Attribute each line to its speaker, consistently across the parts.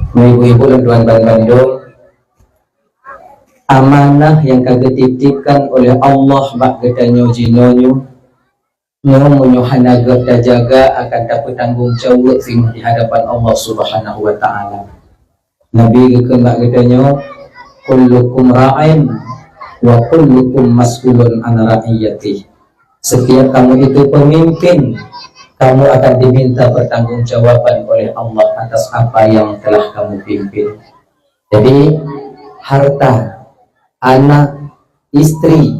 Speaker 1: Ibu-ibu dan tuan-tuan Bandung, amanah yang kagak titipkan oleh Allah bak gedanyo jinonyo nyo hanaga da jaga akan dapat tanggung jawab sing di hadapan Allah Subhanahu wa taala. Nabi gekeun bak gedanyo kullukum ra'in wa kullukum mas'ulun an ra'iyati. Setiap kamu itu pemimpin, kamu akan diminta pertanggungjawaban oleh Allah atas apa yang telah kamu pimpin. Jadi harta, anak, istri,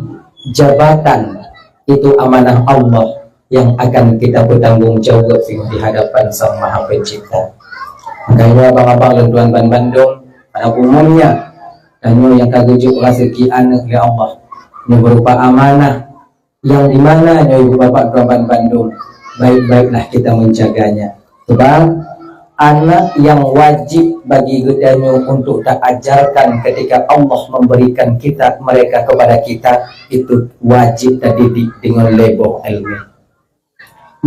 Speaker 1: jabatan itu amanah Allah yang akan kita bertanggung jawab di hadapan Sang Maha Pencipta. Makanya abang-abang dan tuan-tuan Bandung pada umumnya danyo yang kagujuk rezeki anak ya Allah ini berupa amanah yang dimana ya ibu bapak tuan-tuan Bandung baik-baiklah kita menjaganya. Sebab anak yang wajib bagi gedanyo untuk tak ajarkan ketika Allah memberikan kita mereka kepada kita itu wajib terdidik dengan leboh ilmu.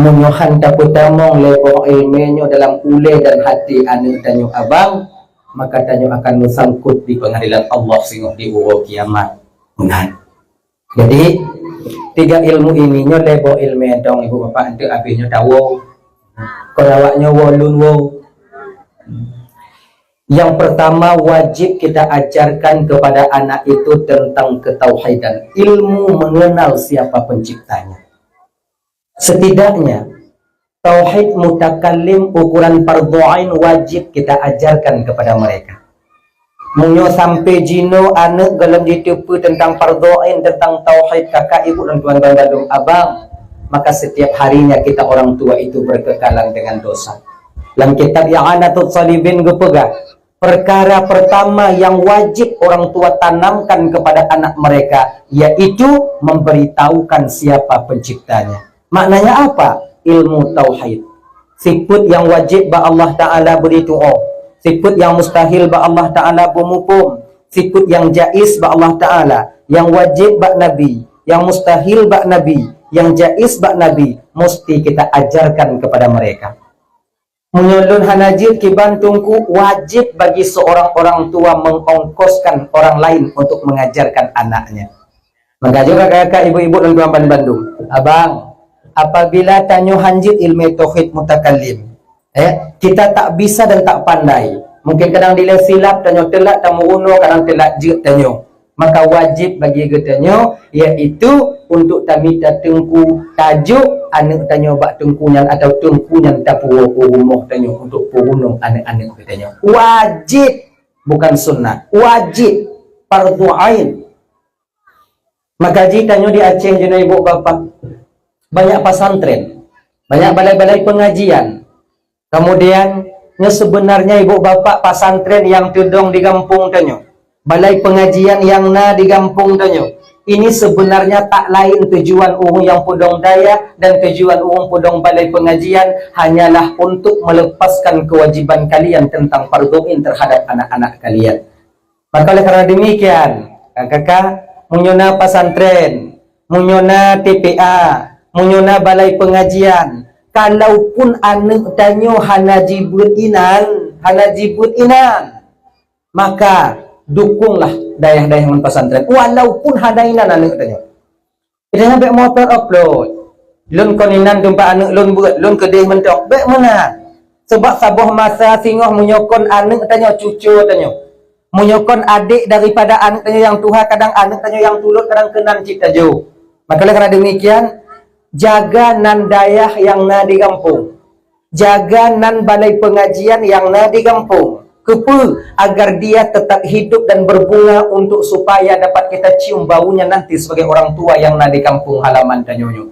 Speaker 1: Menyuhan taputamong leboh ilmunya dalam ule dan hati anak danyo abang, maka danyo akan bersangkut di pengadilan Allah singguh di uwo kiamat. Jadi tiga ilmu ini nyo leboh ilmu dong ibu bapak itu abinya tawo kolawaknya wolun wo. Yang pertama wajib kita ajarkan kepada anak itu tentang ketauhidan, ilmu mengenal siapa penciptanya. Setidaknya tauhid mutakallim ukuran fardhu ain wajib kita ajarkan kepada mereka. Munyo sampai jino anak galam ditipu tentang fardhu ain, tentang tauhid kakak ibu dan tuan-tuan Bandung abang, maka setiap harinya kita orang tua itu berkekalan dengan dosa. Dalam kitab I'anatul Talibin gepegah, perkara pertama yang wajib orang tua tanamkan kepada anak mereka yaitu memberitahukan siapa penciptanya. Maknanya apa? Ilmu tauhid. Sifat yang wajib ba Allah Ta'ala beri doa, sifat yang mustahil ba Allah Ta'ala bermukum, sifat yang jaiz ba Allah Ta'ala, yang wajib ba Nabi, yang mustahil ba Nabi, yang jaiz ba Nabi, mesti kita ajarkan kepada mereka. Menyulun hanajir kibantungku wajib bagi seorang orang tua mengongkoskan orang lain untuk mengajarkan anaknya. Maka juga kakak ibu-ibu dan tuan-tuan Bandung abang, apabila tanyo hanjit ilmu tauhid mutakallim, kita tak bisa dan tak pandai, mungkin kadang dile silap tanyo telak tamu uno, kadang telak jut tanyo, maka wajib bagi getanyo yaitu untuk tamita tengku tajuk anak tanyo bak tengkunyan atau tengkunyan tapu rumah tanyo untuk purunung anak-anak getanyo. Wajib, bukan sunnah, wajib fardhu ain. Maka jika tanyo di Aceh jena ibu bapak banyak pesantren, banyak balai-balai pengajian. Kemudian sebenarnya ibu bapak pesantren yang tudong di kampung tanyo, balai pengajian yang na di kampung tanyo, ini sebenarnya tak lain tujuan uhung yang pudong daya dan tujuan uhung pudong balai pengajian hanyalah untuk melepaskan kewajiban kalian tentang fardhu'in terhadap anak-anak kalian. Maka oleh karena demikian kakak munyona pesantren, munyona TPA, munyona balai pengajian, kalaupun anak tanyo hanajibut inan, maka dukunglah dayah-dayah men pesantren walaupun hadainan anak tanya. Kita sampai motor upload. Lun koninan tumpa anak lun buat, lun kedih mentok. Baik mana? Sebab sabuh masa singoh menyokon anak tanya cucu tanya. Menyokon adik daripada anak tanya yang tuha, kadang anak tanya yang tulut, kadang kenan cipta jauh. Maka karena demikian jaga nan dayah yang na di kampung, jaga nan balai pengajian yang na di kampung, agar dia tetap hidup dan berbunga untuk supaya dapat kita cium baunya nanti sebagai orang tua yang na di kampung halaman tanyonyo.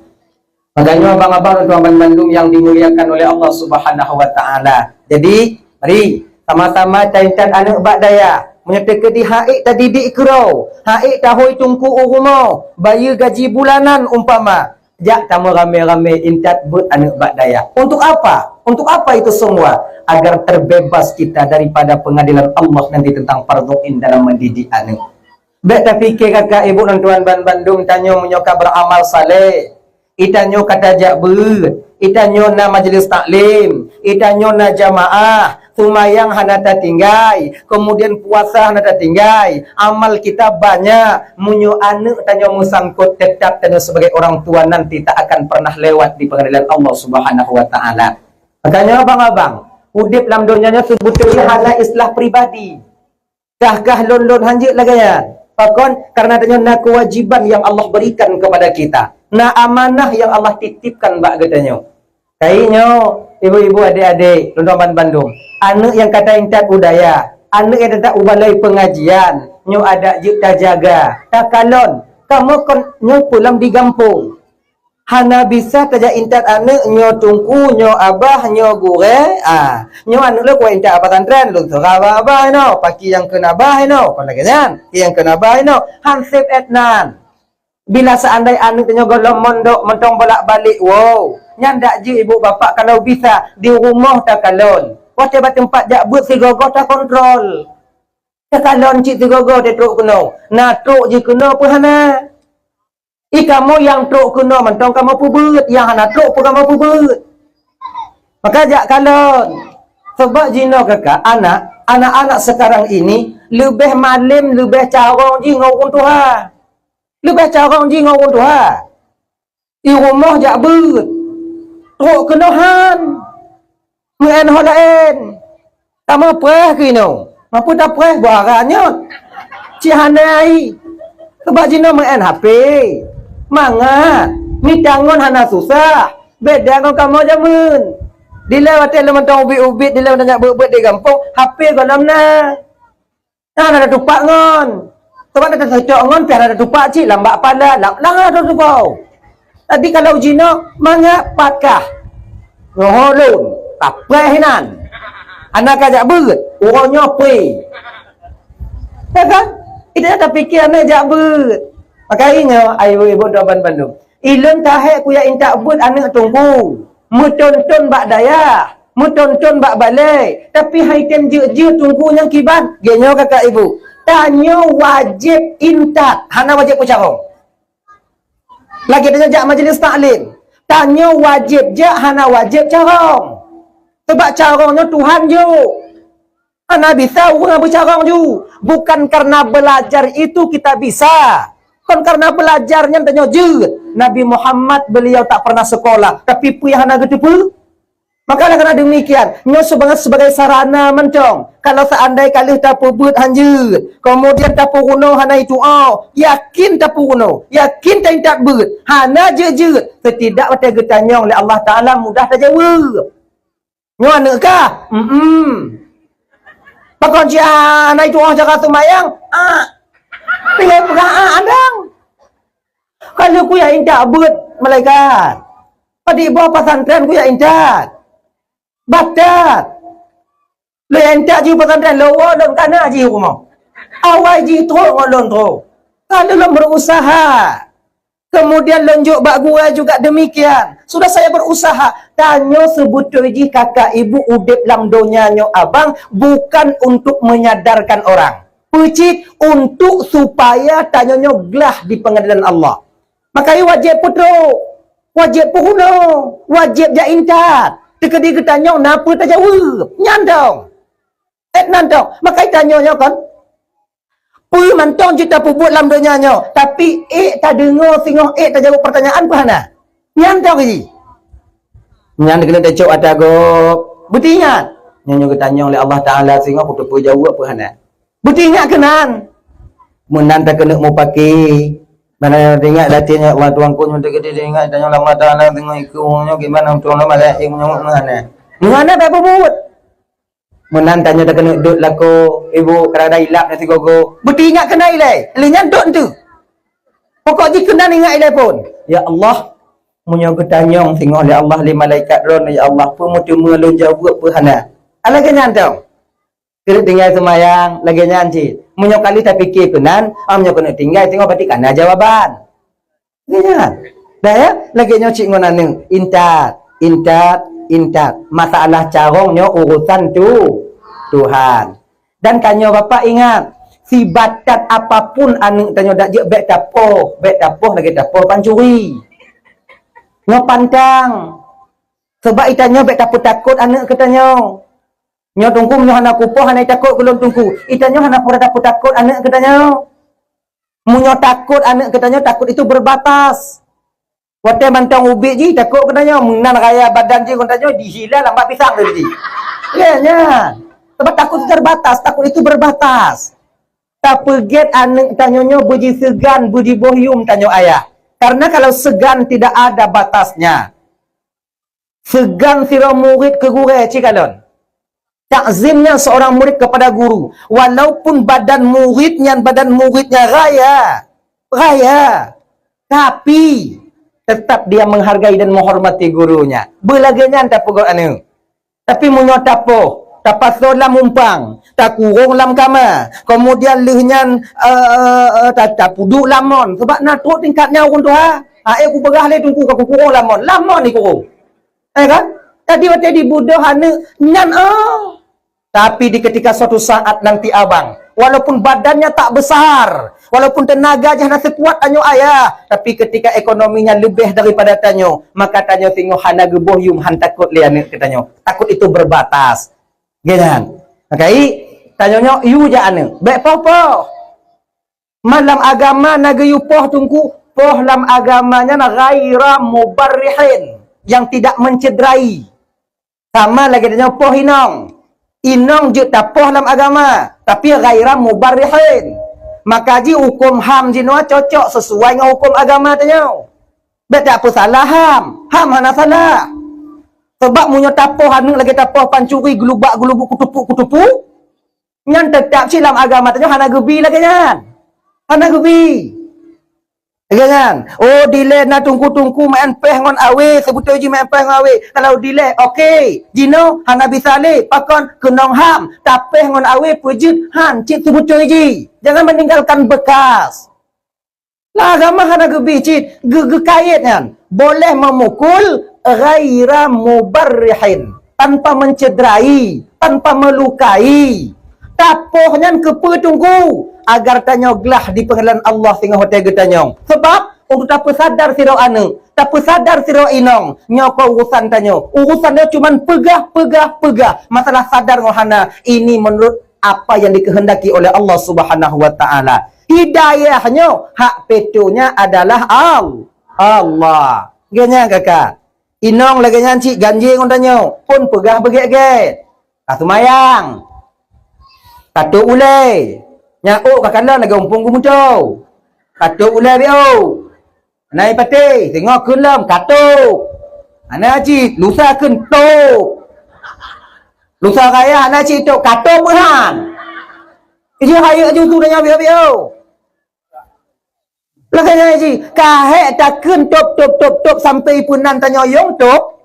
Speaker 1: Makanya abang-abang dan tuan Bandung yang dimuliakan oleh Allah Subhanahu wa taala. Jadi, mari sama-sama caintan anak bak daya. Menyatakan di haik tadi didik kerau, haik tahoi tungku urumo, bayar gaji bulanan umpama. Jak tamu rame-rame intat buat anak bak daya. Untuk apa? Untuk apa itu semua? Agar terbebas kita daripada pengadilan Allah nanti tentang fardhu'in dalam mendidik anak. Baik tak fikir kakak ibu dan tuan Bandung tanyo menyoka beramal saleh. Itanyo kata jak ber, itanyo na majlis taklim, itanyo na jamaah, Sumayang hana tak tinggai. Kemudian puasa hana tak tinggai. Amal kita banyak. Munyo anak tanya musangkut tetap tanya sebagai orang tua nanti tak akan pernah lewat di pengadilan Allah Subhanahu wa taala. Makanya abang-abang, udip dalam dunianya sebetulnya hana islah pribadi. Kah lon hanjit lagi ya. Pakon karena adanya kewajiban yang Allah berikan kepada kita. Na amanah yang Allah titipkan bak katanya. Kayaknya ibu-ibu adik-adik Tuan Bandung, anak yang kata intat budaya, anak yang tak ubalai pengajian, nyo ada jita jaga. Tak kalon, kamu kon nyo pulang di kampung. Hana bisa taja intat anak nyo tungku nyo abah nyo gure nyo anak lu kuat intat apa tantren lu teraba abah no paki yang kena abah no kon lagi kan yang kena abah no hansip etnan bila seandai anak nyo golong mondok mentong bolak-balik wow nyandak je ibu bapak kalau bisa di rumah tak kalon waktu tempat jak buat si gogo tak kontrol tak kalon cik si gogo dia truk kuno na truk je kuno pun hana kamu yang truk kuno mentong kamu pubut yang hana truk pun kamu pubut maka jak kalon sebab jino kakak anak-anak sekarang ini lebih malim lebih carong je ngawun Tuhan lebih carong je ngawun Tuhan di rumah jak but truk kuno han muen holain kamu preh kino mampu tak preh buarannya cihanai sebab jino muen HP manga ni tangon hana susah beda dengan kamu jamun dilewati lementang ubit-ubit dilewati nak buat di kampung HP dalam na ada tupak ngon sebab ada cocok ngon biar ada tupak cik lambat pala lah ada tupak tadi kalau jino manga patkah ngoholun taprehinan anak ajak beut orangnya pe ya kan kita tak fikir anak ajak beut makanya ibu-ibu Tuan Bandung ilun tahek kuya intak but anak tunggu mutonton bak daya mutonton bak balik tapi haitem je tunggu yang kibat genyo kakak ibu tanya wajib intak hana wajib pucarong lagi tanya jak majlis taklim tanya wajib je hana wajib carong sebab carongnya Tuhan je hana bisa orang bercarong je bukan karena belajar itu kita bisa kan karena belajarnya tanya je Nabi Muhammad beliau tak pernah sekolah tapi puyah nak ketupu maka karena demikian nyo sebagai sarana mentong kalau seandai kali tapu but hanjut kemudian tapu kuno hana itu yakin tapu kuno yakin tak but hana je setidak wata getanya oleh Allah Taala mudah tak jawab nyo anak kah pakon ji hana itu jaga semayang pilih peraan adang kalau ku ya indak buat malaikat pada ibu pesantren ku ya indak batat le indak ji pesantren lawa dan kana ji rumah awal ji teruk ngolon teruk kalau lo berusaha kemudian lonjok bak gua juga demikian sudah saya berusaha tanya sebetulnya ji kakak ibu udip dalam donyanya abang bukan untuk menyadarkan orang pucit untuk supaya tanyanya gelah di pengadilan Allah. Makanya wajib putro, wajib puhuno, wajib jaintat. Tekedi ketanya napa tak jawab. Nyandong. Nandong. Makanya tanyanya kan. Pui mantong kita pubut dalam dunianya. Tapi tak dengar singoh tak jawab pertanyaan pahana. Nyandong lagi. Nyandong kena tecok ada go. Butinya. Nyanyo ketanya oleh Allah Ta'ala singoh putu pu jawab pahana. Bukti ingat kenan. Menan tak kena mau pakai. Mana ingat latihannya Allah Tuhan ku nyuntik kita ingat tanya Allah Taala tengok ikutnya gimana tuan nama dah yang mana. Mana tak buat. Menan tanya tak kena duduk laku ibu kerana hilap nasi gogo. Bukti ingat kena ilai. Linya duduk tu. Pokok jika kena ingat ilai pun. Ya Allah. Munya ketanyong tengok oleh Allah li malaikat ron ya Allah pun cuma lon jawab pun hana. Ala kenyantong. Kena tinggal semayang lagi nyanci munyo kali tak fikir kenan munyo kena tinggal tengok berarti kana jawaban kan dah ya lagi nyo cik ngonane intat masalah carongnya urusan tu Tuhan dan kanyo bapak ingat si batat apapun anu tanyo dak je bek tapoh lagi tapoh pancuri ngo pantang sebab itanyo bek takut anak ketanyo Nyo tungku nyo hana kupoh hana takut kulon tungku. Itanyo hana pura takut anak katanya. Munyo takut anak katanya takut itu berbatas. Wate mantang ubi ji takut katanya menan raya badan ji katanya dihilal lambat pisang tadi. Ya nya. Sebab takut itu terbatas, takut itu berbatas. Tak peget anak tanyonyo buji segan, buji bohyum tanyo ayah. Karena kalau segan tidak ada batasnya. Segan sira murid ke guru cikalon. Takzimnya seorang murid kepada guru. Walaupun badan muridnya raya. Tapi tetap dia menghargai dan menghormati gurunya. Belaganya tak pegol anu. Tapi menyotap tapas lam umpang, tak kurung lam kama. Kemudian lehnya tak puduk lamon. Sebab nak turut tingkatnya orang tu ha. Aku berah le tunggu aku kurung lamon. Lamon ni kurung. Kan? Tadi dibudoh hana nyan Tapi di ketika suatu saat nanti abang, walaupun badannya tak besar, walaupun tenaganya hana sekuat tanyo ayah, tapi ketika ekonominya lebih daripada tanyo, maka tanyo tengok hana gebohyum han takut le anak tanyo. Takut itu berbatas. Gitu. Okay? Tanyo yu ja anak. Baik poh. Malam agama nagayu poh tungku, poh lam agamanya na ghaira mubarrihin, yang tidak mencederai. Sama lagi tanyo poh inong. Inong je tapoh dalam agama, tapi ghaira mubarrihin. Maka ji hukum ham jinwa cocok sesuai dengan hukum agama tanya. Bet tak apa salah ham hana salah. Sebab munyo tapoh anu lagi tapoh pancuri gelubak kutupu. Nyan tetap dalam agama tanya hana gebi lagi nyan. Hana gebi. Jangan. Oh delay na tungku main peh ngon awe sebutul ji main peh ngon awe. Kalau delay okey. Jino hana bisa le pakon kenong ham tapeh ngon awe pujut han cik sebutul ji. Jangan meninggalkan bekas. Lah agama hana gebi cik kait kan. Boleh memukul ghaira mubarrihin, tanpa mencederai, tanpa melukai. Tapohnya kepe tunggu agar tanyo gelah di pengadilan Allah sehingga hotel getanyong. Sebab untuk tak sadar siro anu, tak sadar siro inong, nyoko urusan tanyo. Urusan dia cuman pegah. Masalah sadar ngohana ini menurut apa yang dikehendaki oleh Allah Subhanahu wa taala. Hidayahnya hak petunya adalah Allah. Genya kakak. Inong lagi nyanci ganjing ontanyo pun pegah begek-gek. Kasumayang. Katuk ulai. Nyau kakanda lagi umpung gumucau. Katuk ulai bio. Naik pati, tengok kelam katuk. Ana haji lusa kentuk. Lusa raya ana haji tok katuk berhan. Ini haya aju tu dah bio. Lagi haji kahek takun top sampai punan tanya yong top.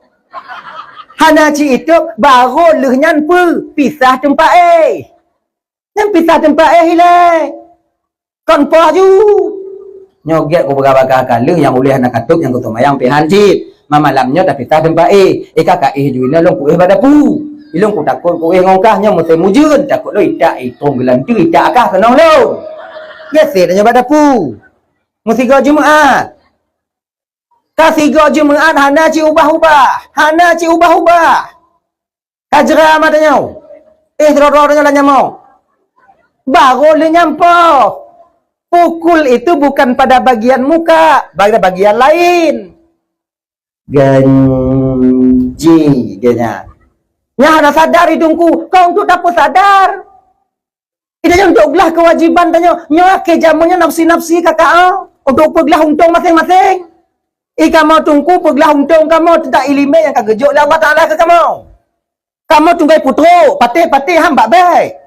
Speaker 1: Hana haji itu baru lehnyan pu pisah tempat Yang pisah tempat hilai. Kon poh ju. Nyoget ko baga-baga kala yang oleh anak katuk yang kutu mayang pihan cip. Malamnya dah pisah tempat kakak juina long ku pada pu. Ilong ku takut ku ngongkahnya mesti mujun takut lo itak tong gelan tu itak akah kenong lo. Geser nya pada pu. Mesti go Jumaat. Kasih go Jumaat hana ci ubah-ubah. Kajra matanya. Teror-terornya lah nyamau. Baru le nyampoh. Pukul itu bukan pada bagian muka, pada bagian lain. Ganji genya. Nya ada sadar hidungku, kau untuk dapat sadar. Ini untuk belah kewajiban tanya, nya ke jamunya nafsi-nafsi kakak untuk pergelah untung masing-masing. Kamu tunggu pergelah untung kamu tidak ilmu yang kagejok oleh Allah Taala ke kamu. Kamu tunggai putro, patih-patih hamba baik.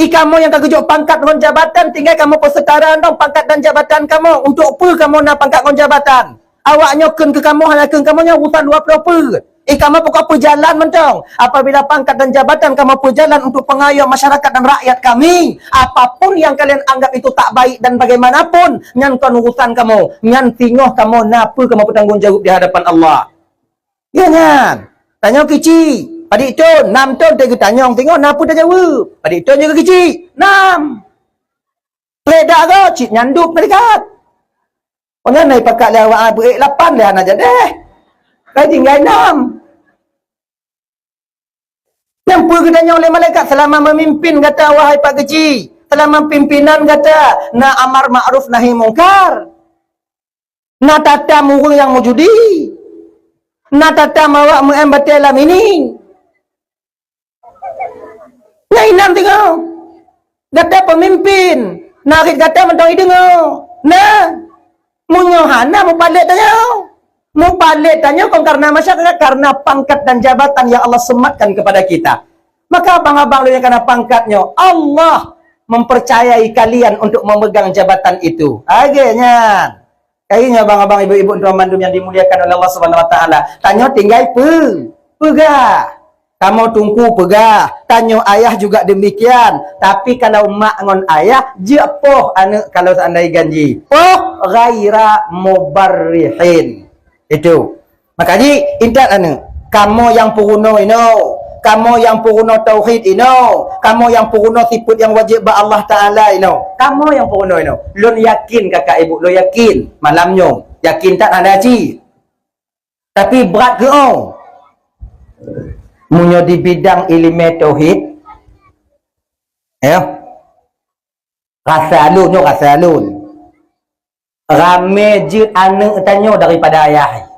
Speaker 1: Kamu yang kagejok pangkat dan jabatan, tinggal kamu persetaraan dong pangkat dan jabatan kamu. Untuk apa kamu nak pangkat dan jabatan? Awaknya ken ke kamu, hanya ken kamu yang urusan 20%. Kamu pokok perjalan mentong. Apabila pangkat dan jabatan kamu perjalan untuk pengayom masyarakat dan rakyat kami. Apapun yang kalian anggap itu tak baik dan bagaimanapun, nyankan urusan kamu. Nyan tingoh kamu, napa kamu bertanggungjawab di hadapan Allah. Ya nyan. Tanya kecil. Padik ton, 6 ton tengok tanyong tengok napa dah jawab. Padik ton juga kecil. 6. Pedak ke cik nyanduk dekat. Orang naik pakat lewat 8 dah nak jadi. Kai tinggal 6. Nampak katanya oleh malaikat selama memimpin, kata wahai Pak Kecil, selama pimpinan kata na amar ma'ruf nahi mungkar, na tata murung yang mujudi, na tata mawak mu'ambat alam ini. Nah inam tengok. Kata pemimpin, narik kata mentang dengar. Nah, munyohana mu balik tanya. Mu balik tanya kau karena masyarakat, karena pangkat dan jabatan yang Allah sematkan kepada kita. Maka abang-abang lu yang kena pangkatnya, Allah mempercayai kalian untuk memegang jabatan itu. Akhirnya, kayaknya abang-abang, ibu-ibu, tuan-tuan yang dimuliakan oleh Allah Subhanahu Wa Taala, tanya tinggal pegah. Kamu tunggu pegah. Tanya ayah juga demikian. Tapi kalau mak ngon ayah, je poh anak kalau seandainya ganji. Poh ghaira mubarrihin. Itu. Makanya ingat anak, kamu yang puruno ini, kamu yang puruno tauhid ini, kamu yang puruno sifat yang wajib ba Allah Taala ini. Kamu yang puruno ini. Lun yakin kakak ibu, lun yakin malamnya. Yakin tak ada ci. Tapi berat ke oh? Munyo di bidang ilmu tauhid, rasa alun. Rame je anak tanya daripada ayah.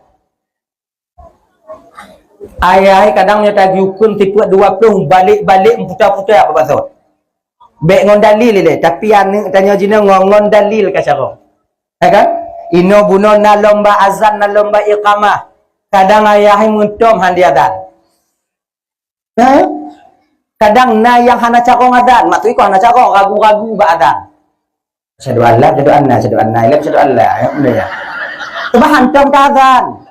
Speaker 1: Ayah kadang dia tagi hukum tipu 20 balik putar-putar apa maksud. Baik ngon dalil le, tapi anak tanya jina ngon dalil ka cara. Kan? Ino buno na lomba azan na lomba iqamah. Kadang ayah mentom handi adan. Kadang na yang hana cakong adan, maksudnya kau hana cakong ragu-ragu ba adan. Syahadu Allah, syahadu anna, syahadu anna, syahadu Allah. Ya. Coba hantam ka adan.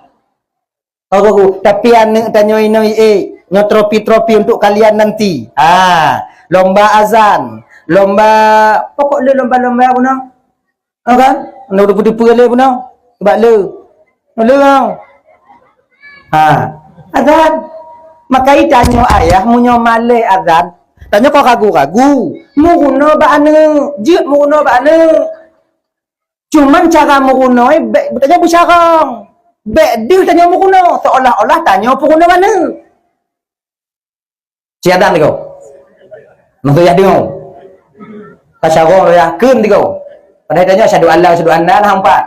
Speaker 1: Tapi anak tanya ini, nyo tropi-tropi untuk kalian nanti. Lomba azan, pokok lomba apa nak? Kan? Nak depu-depu le pun nak? Sebab le. Azan. Maka tanya ayah munyo male azan, tanya kau ragu-ragu mu guna ba ane je mu guna ba ane, cuman cara mu guna bertanya bersyarang dia tanya mu guna seolah-olah tanya pu guna mana siadan kau nak ya dengar kasyarang ya kun kau pada tanya syahadu Allah syahadu anna hampa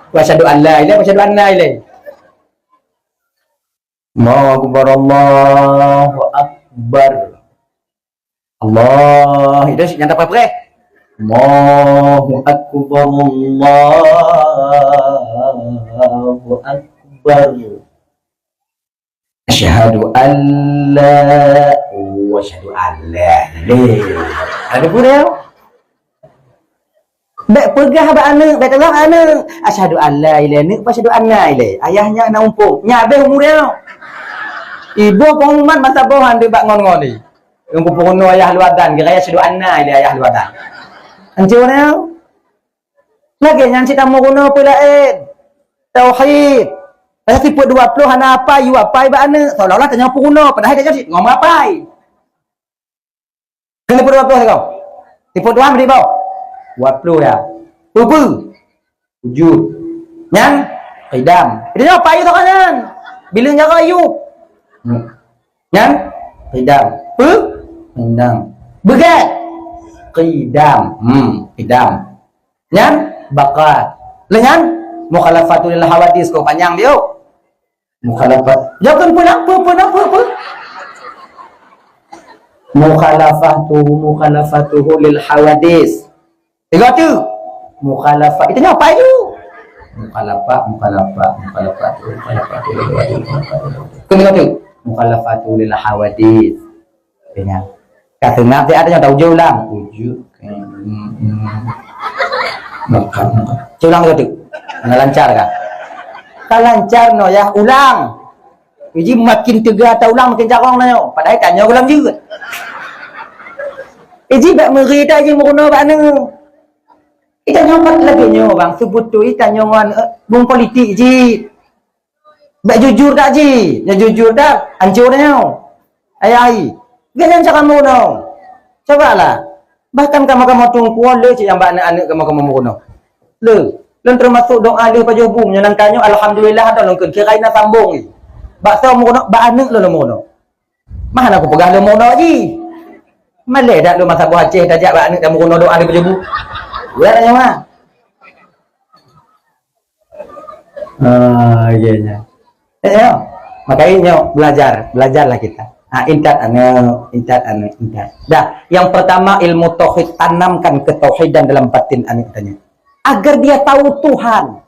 Speaker 1: wa syahadu Allah ila syahadu anna ila. Allahu Akbar. Allah itu yang tak apa-apa. Allahu Akbar. Allahu Akbar. Asyhadu an la wa asyhadu an la ilaha. Ada pun dia. Baik pegah ba anak, baik tengok anak. Asyhadu an la ilaha illallah, asyhadu anna ilaih. Ayahnya nak umpuk. Nyabeh umur dia. Ibu pengumuman masa bohan dia bak ngon-ngon ni. Yang kupuno ayah luadan, kira asyhadu anna ilaih ayah luadan. Anjur dia. Lagi yang kita mau guna pula tauhid. Saya tipu 20 hana apa, you apa ba anak. Seolah-olah tanya puno, padahal dia jadi ngomong apa. Kena tipu 20 kau. Tipu 2 beri bau. 20 ya. Pupu. Wujud. Nyan qidam. Dia apa itu kan? Bila nyara ayub. Nyan qidam. Qidam. Begat. Qidam. Qidam. Nyan baqa. Lenyan mukhalafatul hawadis kau panjang dia. Mukhalafat. Jangan apa. Mukhalafatuhu lil hawadis. Tiga tu. Mukhalafat. Itu apa itu? Mukhalafat. Tiga tu. Mukhalafatuhu lil hawadis. Dengar. Kata nak dia ada yang tahu jauh ulang. Ujuk. Makan. Ulang tu. Nggak lancar kan? Kalau lancar no ya ulang. Jadi makin tegar atau ulang makin jarang no. Padahal tanya ulang juga. Jadi bak merita je meruna bak ne. Kita nyobat lagi nyo bang sebut tu kita nyongan bung politik je. Bak jujur tak je? Ya jujur tak? Hancur nyo. Ai. Ganyan cara meruna. Cobalah. Bahkan kamu tunggu le je yang bak anak kamu meruna. Le. Lan termasuk doa dia pada hubung yang tanya alhamdulillah ada long kira ina sambung ni. Bakso merona ba anak lo merona. Mana aku pegah lu mau lagi. Malay dak lu masa buah Aceh dah jak anak dah merono doa di berjebu. Ya tanya mah. Iya nya. Ya. Makanya belajarlah kita. Intat. Dah, yang pertama ilmu tauhid, tanamkan ketauhidan dalam batin anak tanya. Agar dia tahu Tuhan.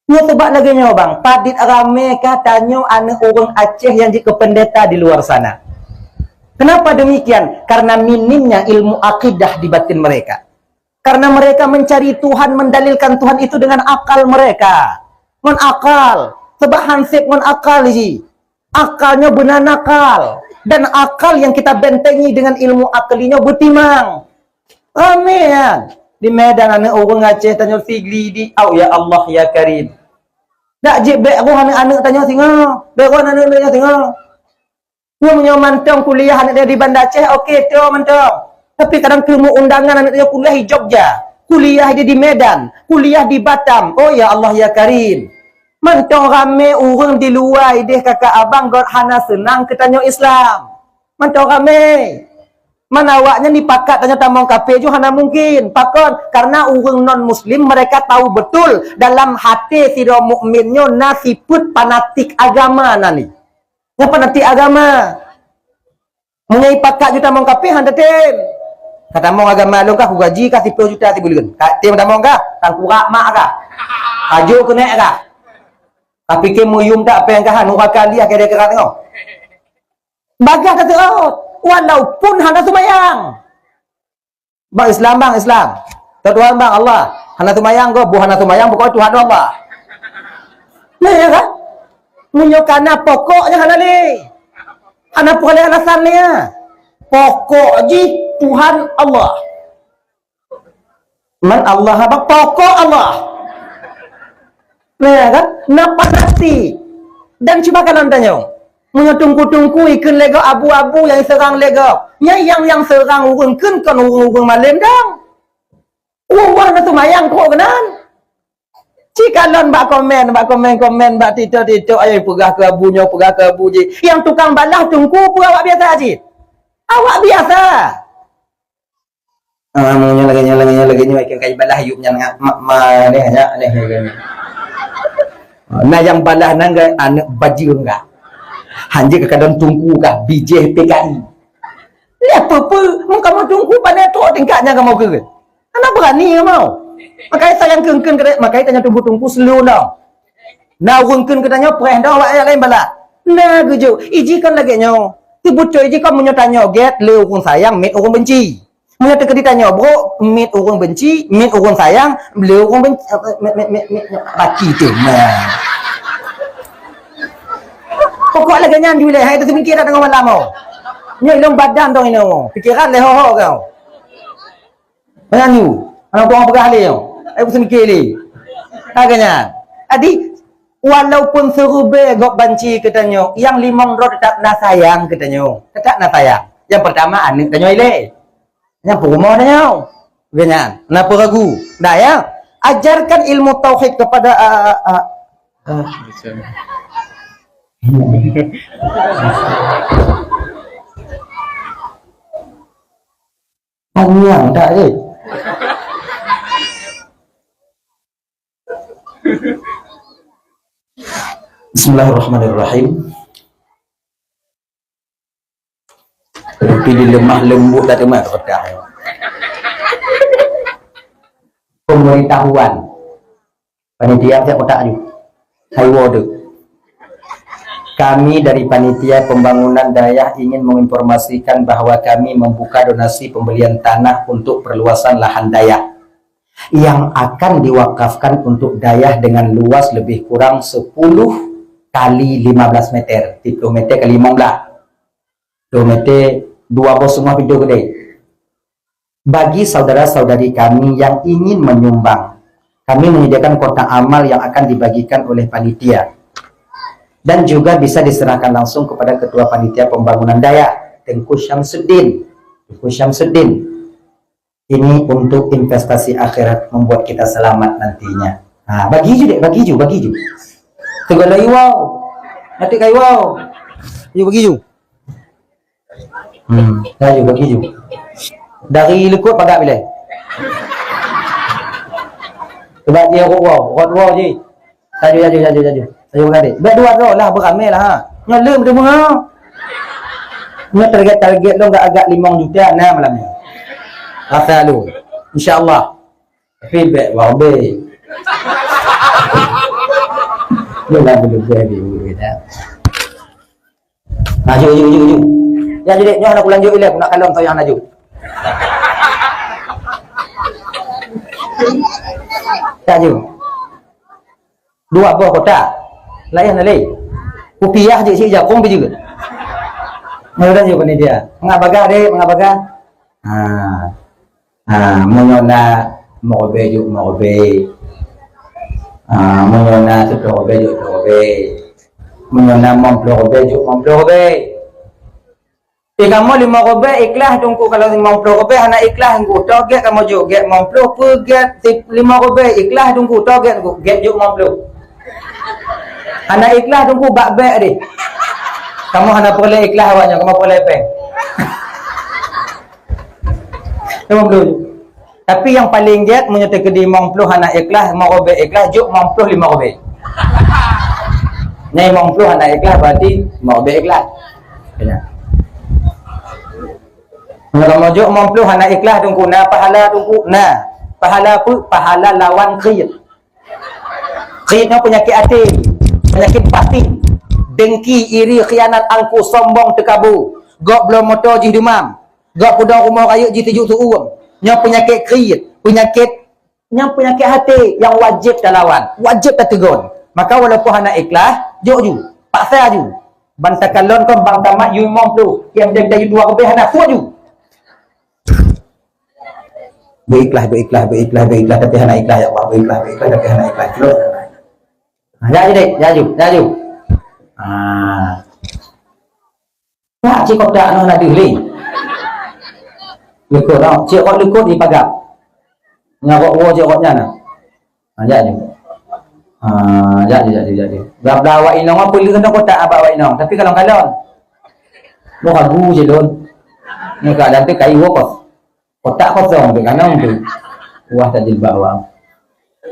Speaker 1: Dia sebab lagi nya bang, padit rame katanya anak orang Aceh yang jadi pendeta di luar sana. Kenapa demikian? Karena minimnya ilmu akidah di batin mereka. Karena mereka mencari Tuhan, mendalilkan Tuhan itu dengan akal mereka. Ngon akal. Sebab hansip ngon akal ji. Akalnya benar nakal. Dan akal yang kita bentengi dengan ilmu akalinya betimang. Amin. Di Medan anak orang Aceh tanya Figli di. Ya Allah ya Karim. Tak jib baik aku anak-anak tanya tengok. Baik aku anak-anak tanya tengok. Gua punya mantong kuliah anak dia di Bandar Aceh. Okey tu mantong. Tapi kadang kemu undangan anak dia kuliah di Jogja. Kuliah dia di Medan. Kuliah di Batam. Oh ya Allah ya Karim. Mantong rame orang di luar dia kakak abang god hana senang ketanya Islam. Mantong rame. Mana awaknya ni pakat tanya tamang kafe ju hana mungkin. Pakon karena orang non muslim mereka tahu betul dalam hati sira mukminnya nasiput fanatik agama nani. Yang fanatik agama. Menyai pakat ju tamang kafe handa tem. Kata mong agama lu kah ku gaji kah 10 juta 10 bulan. Kat tem tamang kah? Tang kurak mak kah? Aju kena kah? Tapi ke muyum tak apa yang kahan orang kali akan dia kerat tengok. Bagah kata walaupun hana sumayang. Bang Islam bang Islam. Tuhan bang Allah. Hana sumayang go, bukan hana sumayang pokok Tuhan Allah. Nah ya kan? Munyokana pokoknya hana ni. Hana pokoknya alasannya. Pokok ji Tuhan Allah. Man Allah abang pokok Allah. Nah kan? Napa nanti? Dan cuba kan tanya. Punya tungku-tungku ikan lego abu-abu yang serang lego. Yang serang urang kan urang malam dong. Uang tu mayang kok kenan. Cikalon bak komen bak tito ayo pegah ke abunya pegah ke abu je. Yang tukang balah tungku pun awak biasa je. Awak biasa. Maunya lagi ikan kai balah yupnya ni hanya ni. Nah yang balah nangga anak baju enggak. Hanya kadang tunggu kah BJ PKI. Lihat apa kamu tunggu pada tu tingkatnya kamu ke. Anak berani kamu. Makanya sayang kengken makanya tanya tunggu slow dah. Nah kengken katanya pereh dah awak yang lain bala. Nah gujo, iji kan lagi nyo. Ti bucoy iji kan munyo tanya get le urang sayang met urang benci. Munyo teka ditanya bro met urang benci, met urang sayang, le urang benci baki tu. Pokok lagi nyan di wilayah itu mikir dah dengan malam mau. Nyo ilung badan dong ini. Pikiran le ho kau. Mana ni? Anak tuang pegah le. Ai pun mikir le. Agaknya. Adi walaupun serube gok banci katanya, yang limong rod tetap nak sayang katanya. Tetap nak sayang. Yang pertama anik tanya ile. Yang rumah tanya. Agaknya. Kenapa ragu? Dah ya. Ajarkan ilmu tauhid kepada Anyang tak je. Bismillahirrahmanirrahim. Pilih lemah lembut tak temat kedah. Pemberitahuan. Panitia saya kotak je. High water. Kami dari Panitia Pembangunan Dayah ingin menginformasikan bahwa kami membuka donasi pembelian tanah untuk perluasan lahan Dayah yang akan diwakafkan untuk Dayah dengan luas lebih kurang 10 kali 15 meter, 10 meter kali 15, 2 meter, 2 bos semua video gede. Bagi saudara-saudari kami yang ingin menyumbang, kami menyediakan kotak amal yang akan dibagikan oleh panitia. Dan juga bisa diserahkan langsung kepada Ketua Panitia Pembangunan Dayah, Tengku Syamsuddin. Ini untuk investasi akhirat, membuat kita selamat nantinya. Nah, bagi ju. Tengok lagi wow. Nanti kai wow. You bagi ju. Laju bagi ju. Dari lekut pagat bila? Sebab dia wow je. Laju. Laju bergadik. Baik dua tu lah beramai lah ha. Ngelem tu bunga. Nya target lo agak 5 juta nah malam ni. Rasa lu. InsyaAllah. Feedback wabe. Belum jadi dah. Maju. Ya jadi nyo nak lanjut ile nak kalong tau yang maju. Maju. Dua buah kotak. Layan lagi. Rupiah je si jakong bi juga. Mudah je ni dia. Mengabaga deh, mengabaga. Monyona mobe. Monyona sedobe. Monyona momplobe. Kamu 5 robe ikhlas tunggu kalau 50 robe anak ikhlas tunggu target kamu juk get 50 per get 5 robe ikhlas tunggu target tunggu get juk 50 anak ikhlas tunggu bak baik dia kamu hanya boleh ikhlas awaknya kamu boleh peng kamu belum tapi yang paling get menyertai ke 50 anak ikhlas 5 robe ikhlas juk 50 5 robe ni 50 anak ikhlas berarti 5 robe ikhlas kena. Kalau majuk mampu anak ikhlas tunggu pahala tunggu pahala apa? Pahala lawan qiyat. Qiyatnya penyakit hati, penyakit batin, dengki, iri, khianat, angku, sombong, tekabu, gak belum motor ji demam, gak pudang rumah raya ji tujuk tu uang. Nya penyakit qiyat, penyakit hati yang wajib dah lawan, wajib dah tegur. Maka walaupun anak ikhlas, ju paksa ju. Bantakan lon kau bang tamat you mampu, yang dia dua lebih anak kuat ju. Baiklah tapi hana ikhlas ya Allah baiklah tapi hana ikhlas terus jaju tak cik kau tak nak diri lekut tau cik kau lekut di pagar nyarok wo cik kau nyana jaju bla awak inong apa lu kena kotak abak awak inong tapi kalau lo ragu je don ni keadaan tu kai wo kau kotak kosong tu kanan tu wah tak jilbab awak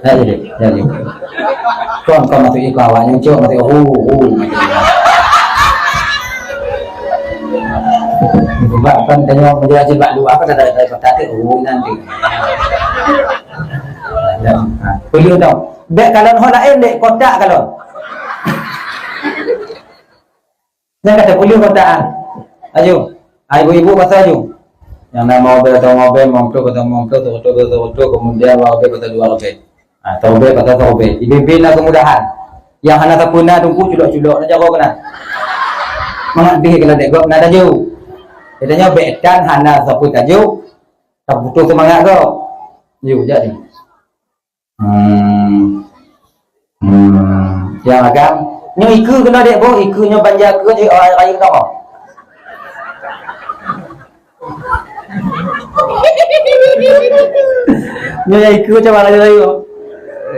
Speaker 1: jadi kau masuk ikut awak nyucuk masuk jilbab kan tanya menjelaskan jilbab dua apa ada kotak tu nanti perlu tau dek kalon hol lain dek kotak kalon jangan kata perlu kotakan aju ibu-ibu pasal aju yang nama mobil atau mobil mampu kemudian mobil kata 2 lebih tobe kata tobe ibibina kemudahan yang hana tapuna tunggu culok-culok nak jago kena mengadih kalau dek gok nak taju katanya bedan hana sapu taju tak butuh semangat kau you jadi yang agam nyo iku kena dek bo ikunya banjar ke je orang lain kau nyo iku coba lagi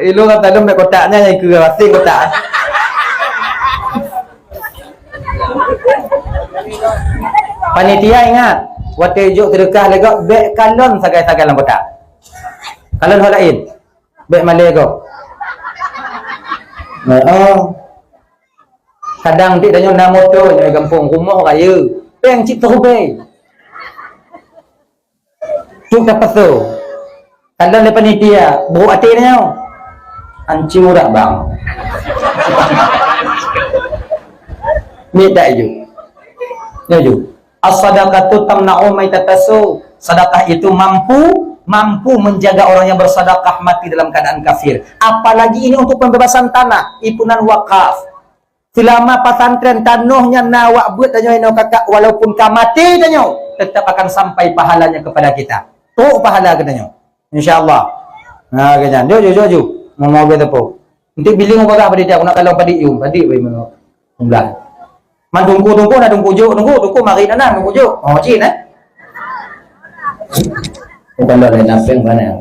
Speaker 1: ilu kata lu mek kotaknya iku asing kotak panitia ingat waktu juk sedekah lego bek kalon sagai-sagai dalam kotak kalon hal lain bek malai go kadang dik danyo na motor nyo kampung rumah raya peng cip terube cuk dapat tu kalon le panitia bau hati danyo anci murah bang ni tak ju as-sadaqatu tamna'u maitatasu sedekah itu mampu menjaga orang yang bersedekah mati dalam keadaan kafir apalagi ini untuk pembebasan tanah ipunan wakaf selama pesantren tanuhnya nawak buat danyo ino kakak walaupun kamati danyo tetap akan sampai pahalanya kepada kita tu pahala katanya insyaallah ganyan jo mau betul nanti biling apa pada dia aku nak kalau pada you tadi we mula man tunggu nak tunggu mari nana tunggu jo cin bukan lain napeng mana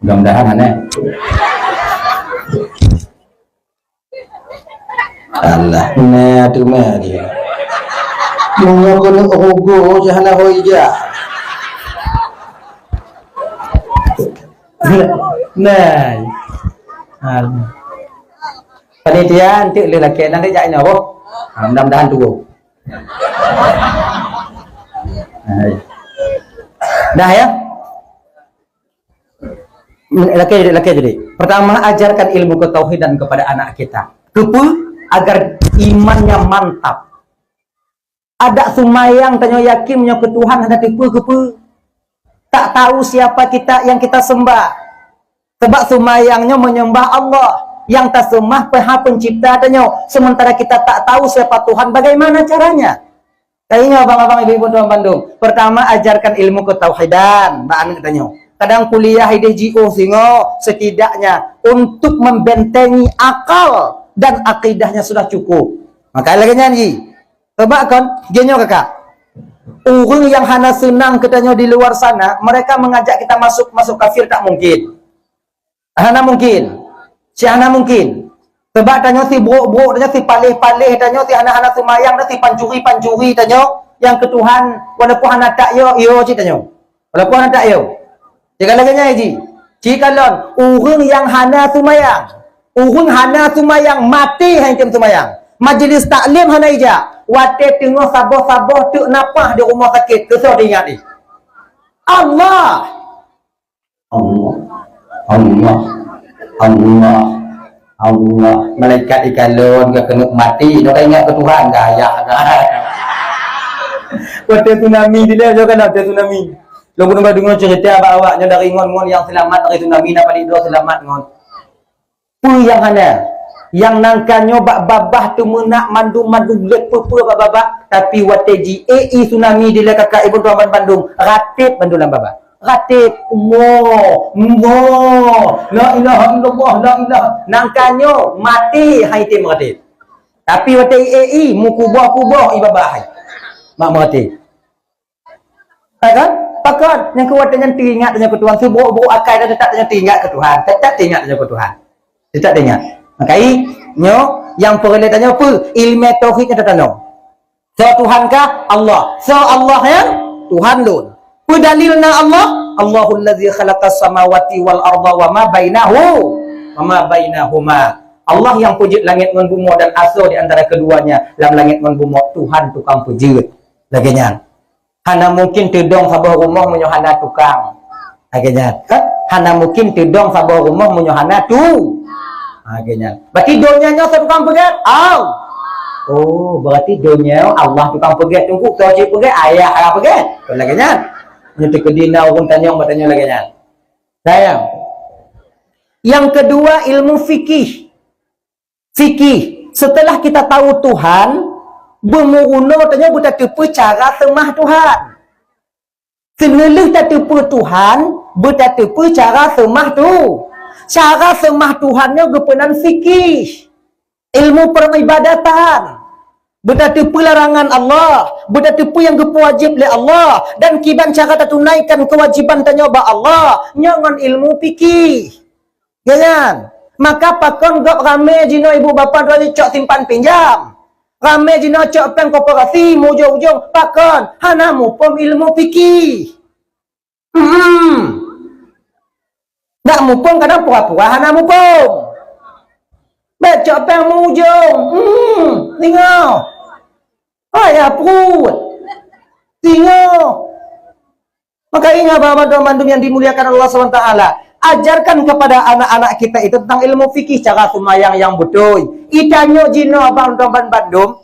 Speaker 1: mudah-mudahan Allah tu dia Mungkin kena rogo jahana hoija. Nah. Panitia nanti lelaki nanti jai apa? Mudah-mudahan tunggu. Dah ya. Lelaki jadi. Pertama ajarkan ilmu ketauhidan kepada anak kita. Kedua agar imannya mantap. Ada sumayang tanya yakin punya ke Tuhan ada tipu kepu. Tak tahu siapa kita yang kita sembah. Sebab sumayangnya menyembah Allah. Yang tak sembah Pihak Pencipta tanya. Sementara kita tak tahu siapa Tuhan, bagaimana caranya? Kayaknya abang-abang ibu-ibu tuan Bandung. Pertama ajarkan ilmu ketauhidan. Baan katanya. Kadang kuliah ide GO singo setidaknya untuk membentengi akal dan akidahnya sudah cukup. Maka lagi nyanyi. Coba kan, genyo kakak. Orang yang hana senang katanya di luar sana, mereka mengajak kita masuk kafir tak mungkin. Hana mungkin. Si hana mungkin. Sebab tanya si buruk-buruk, tanya si palih-palih, tanya si hana-hana semayang, tanya si pancuri-pancuri, tanya yang ke Tuhan, walaupun hana tak yo cik tanya. Walaupun hana tak yo. Jika lagi nyanyi, jikalau orang yang hana semayang, orang hana semayang mati hang tim semayang. Majlis taklim hana ija. Wate tengah sabar-sabar tuk napah di rumah sakit. Kesal dia ingat ni. Allah. Malaikat ikalon ke kena mati. Dia ingat ke Tuhan. Gaya. Wate tsunami dia juga kan ada tsunami. Lalu nombor dengar cerita awak-awaknya dari ngon-ngon yang selamat dari tsunami dapat dua selamat ngon. Pu yang hana. Yang nangkanyo babah tu menak mandu let pupur babah tapi wateji tsunami di kakak ibu tuan Bandung ratib bandulan babah ratib la ilaha illallah la ilaha nangkanyo mati hai tim ratib tapi wateji mukubah ibabah hai mak mati kan pakon yang kuatnya teringat dengan Tuhan seburuk-buruk akal dan tak teringat ke Tuhan tetap teringat dengan Tuhan tetap teringat. Makai nyo yang perlu tanya apa? Ilmu tauhidnya tanya. So Tuhan kah? Allah. So Allah ya? Tuhan lun. Pedalilna Allah? Allahul ladzi khalaqas samawati wal arda wa ma bainahuma. Allah yang pujud langit dan bumi dan asal di antara keduanya. Dalam langit dan bumi Tuhan tukang pujud. Laginya. Hana mungkin tedong sabar rumah menyohana tukang. Laginya. Hana mungkin tedong sabar rumah menyohana tu. Akhirnya. Berarti donyanya saya tukang pegat? Oh, berarti donya Allah tukang pegat. Tunggu kau cik pegat, ayah arah pegat. Kau lagi kan? Nanti kedina orang tanya lagi kan? Sayang. Yang kedua ilmu fikih. Fikih. Setelah kita tahu Tuhan, bermuruna tanya buta tipu cara semah Tuhan. Senelih tak tipu Tuhan, buta tipu cara semah tu. Cara semah Tuhannya gepenan fikih. Ilmu peribadatan. Berarti pelarangan Allah. Berarti yang wajib oleh Allah. Dan kiban cara tunaikan kewajiban tanya ba Allah. Nyangan ilmu fikih. Jangan. Maka pakon gak rame jino ibu bapa dua cok simpan pinjam. Rame jino cok pen koperasi. Mujung-ujung pakon. Hanamu pom ilmu fikih. Nak mupung kadang pura-pura hana mupung. Baca apa yang mujung. Tengok. Ayah perut. Tengok. Maka ingat bahawa Bandung yang dimuliakan Allah SWT. Ajarkan kepada anak-anak kita itu tentang ilmu fikih cara sumayang yang betul. Itanyo jino abang Bandung.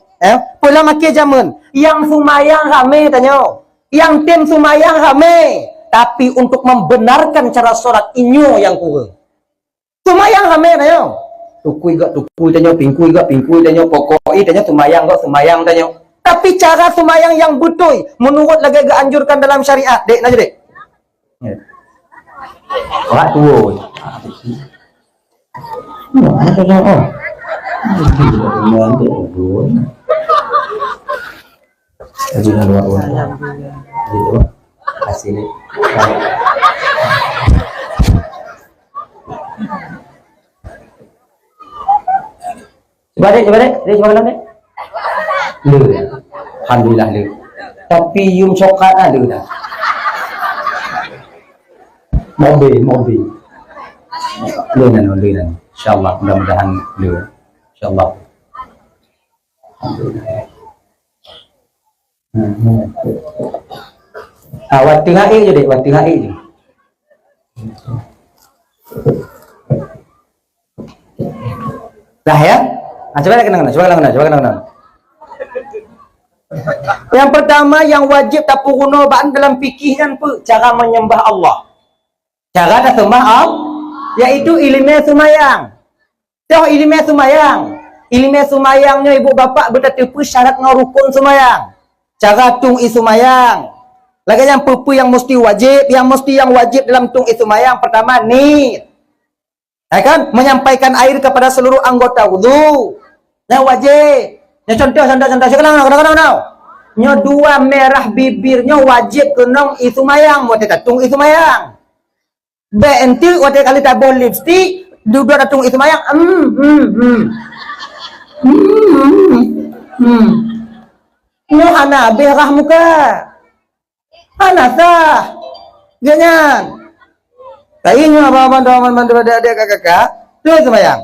Speaker 1: Pula makin zaman. Yang sumayang rame tanya. Yang tim sumayang rame. Tapi untuk membenarkan cara sholat inyo yang kurang. Sumayang ramai tanya. Tukui tanya, pingkui tanya, pokoi tanya, sumayang tanya. Tapi cara sumayang yang betul menurut lagi anjurkan dalam syariat. Dek, nanya dek. Orang tua. Kasih ni. Coba dek. Dia coba bilang dek. Alhamdulillah le. Tapi yum coklat ada dah. Mobil. Le nan. Insya-Allah mudah-mudahan le. Insya-Allah. Awak tengah je dek, awak tengah je. Dah ya? Coba kena. Yang pertama yang wajib tapu guna baan dalam fikih kan cara menyembah Allah. Cara dah sembah Allah iaitu ilmu sembahyang. Tahu ilmu sembahyang. Ilmu sembahyangnya ibu bapa bertepi syarat dengan rukun sembahyang. Cara tung sembahyang. Lagi yang yang mesti wajib, yang wajib dalam tung sembahyang pertama niat. Kan menyampaikan air kepada seluruh anggota wudu. Yang wajib. Yang contoh sekarang. Nya dua merah bibirnya wajib kenong sembahyang, mau tung sembahyang. Benti waktu kali tabur lipstick, duduk datung sembahyang. Nya ana berah muka. Ana sah. Jangan. Kayaknya apa dia kakak. Tu sembahyang.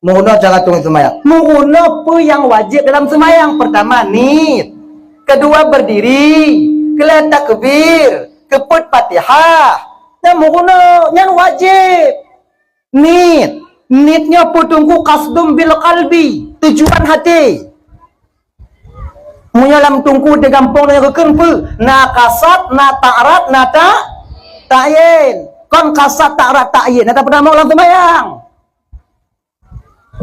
Speaker 1: Menggunakan cara tung sembahyang. Menggunakan apa yang wajib dalam sembahyang. Pertama niat. Kedua berdiri. Kelihatan takbir. Keput Fatihah. Yang menggunakan yang wajib. Niat. Niatnya apa tunggu kasdum bil qalbi. Tujuan hati. Menyalam tunggu di gampang dan keken pu. Na kasat, na ta'rat, na ta'yin. Kon kasat ta'rat ta'yin. Nata pernah mau ulang sembahyang.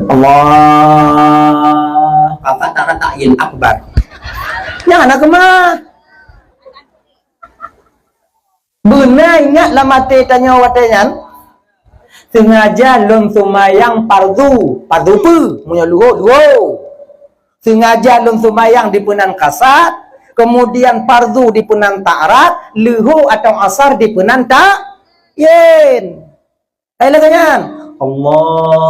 Speaker 1: Allah. Kasat ta'rat ta'yin akbar. Yang anak kemah. Benar ingat lah mati tanya watanyan. Sengaja lum sembahyang pardu. Pardu pu. Punya lugo. Sengaja lum sembahyang di punan kasat, kemudian fardu di punan ta'rat, luhu atau asar di punan ta'yin. Ayo laganyan. Allahu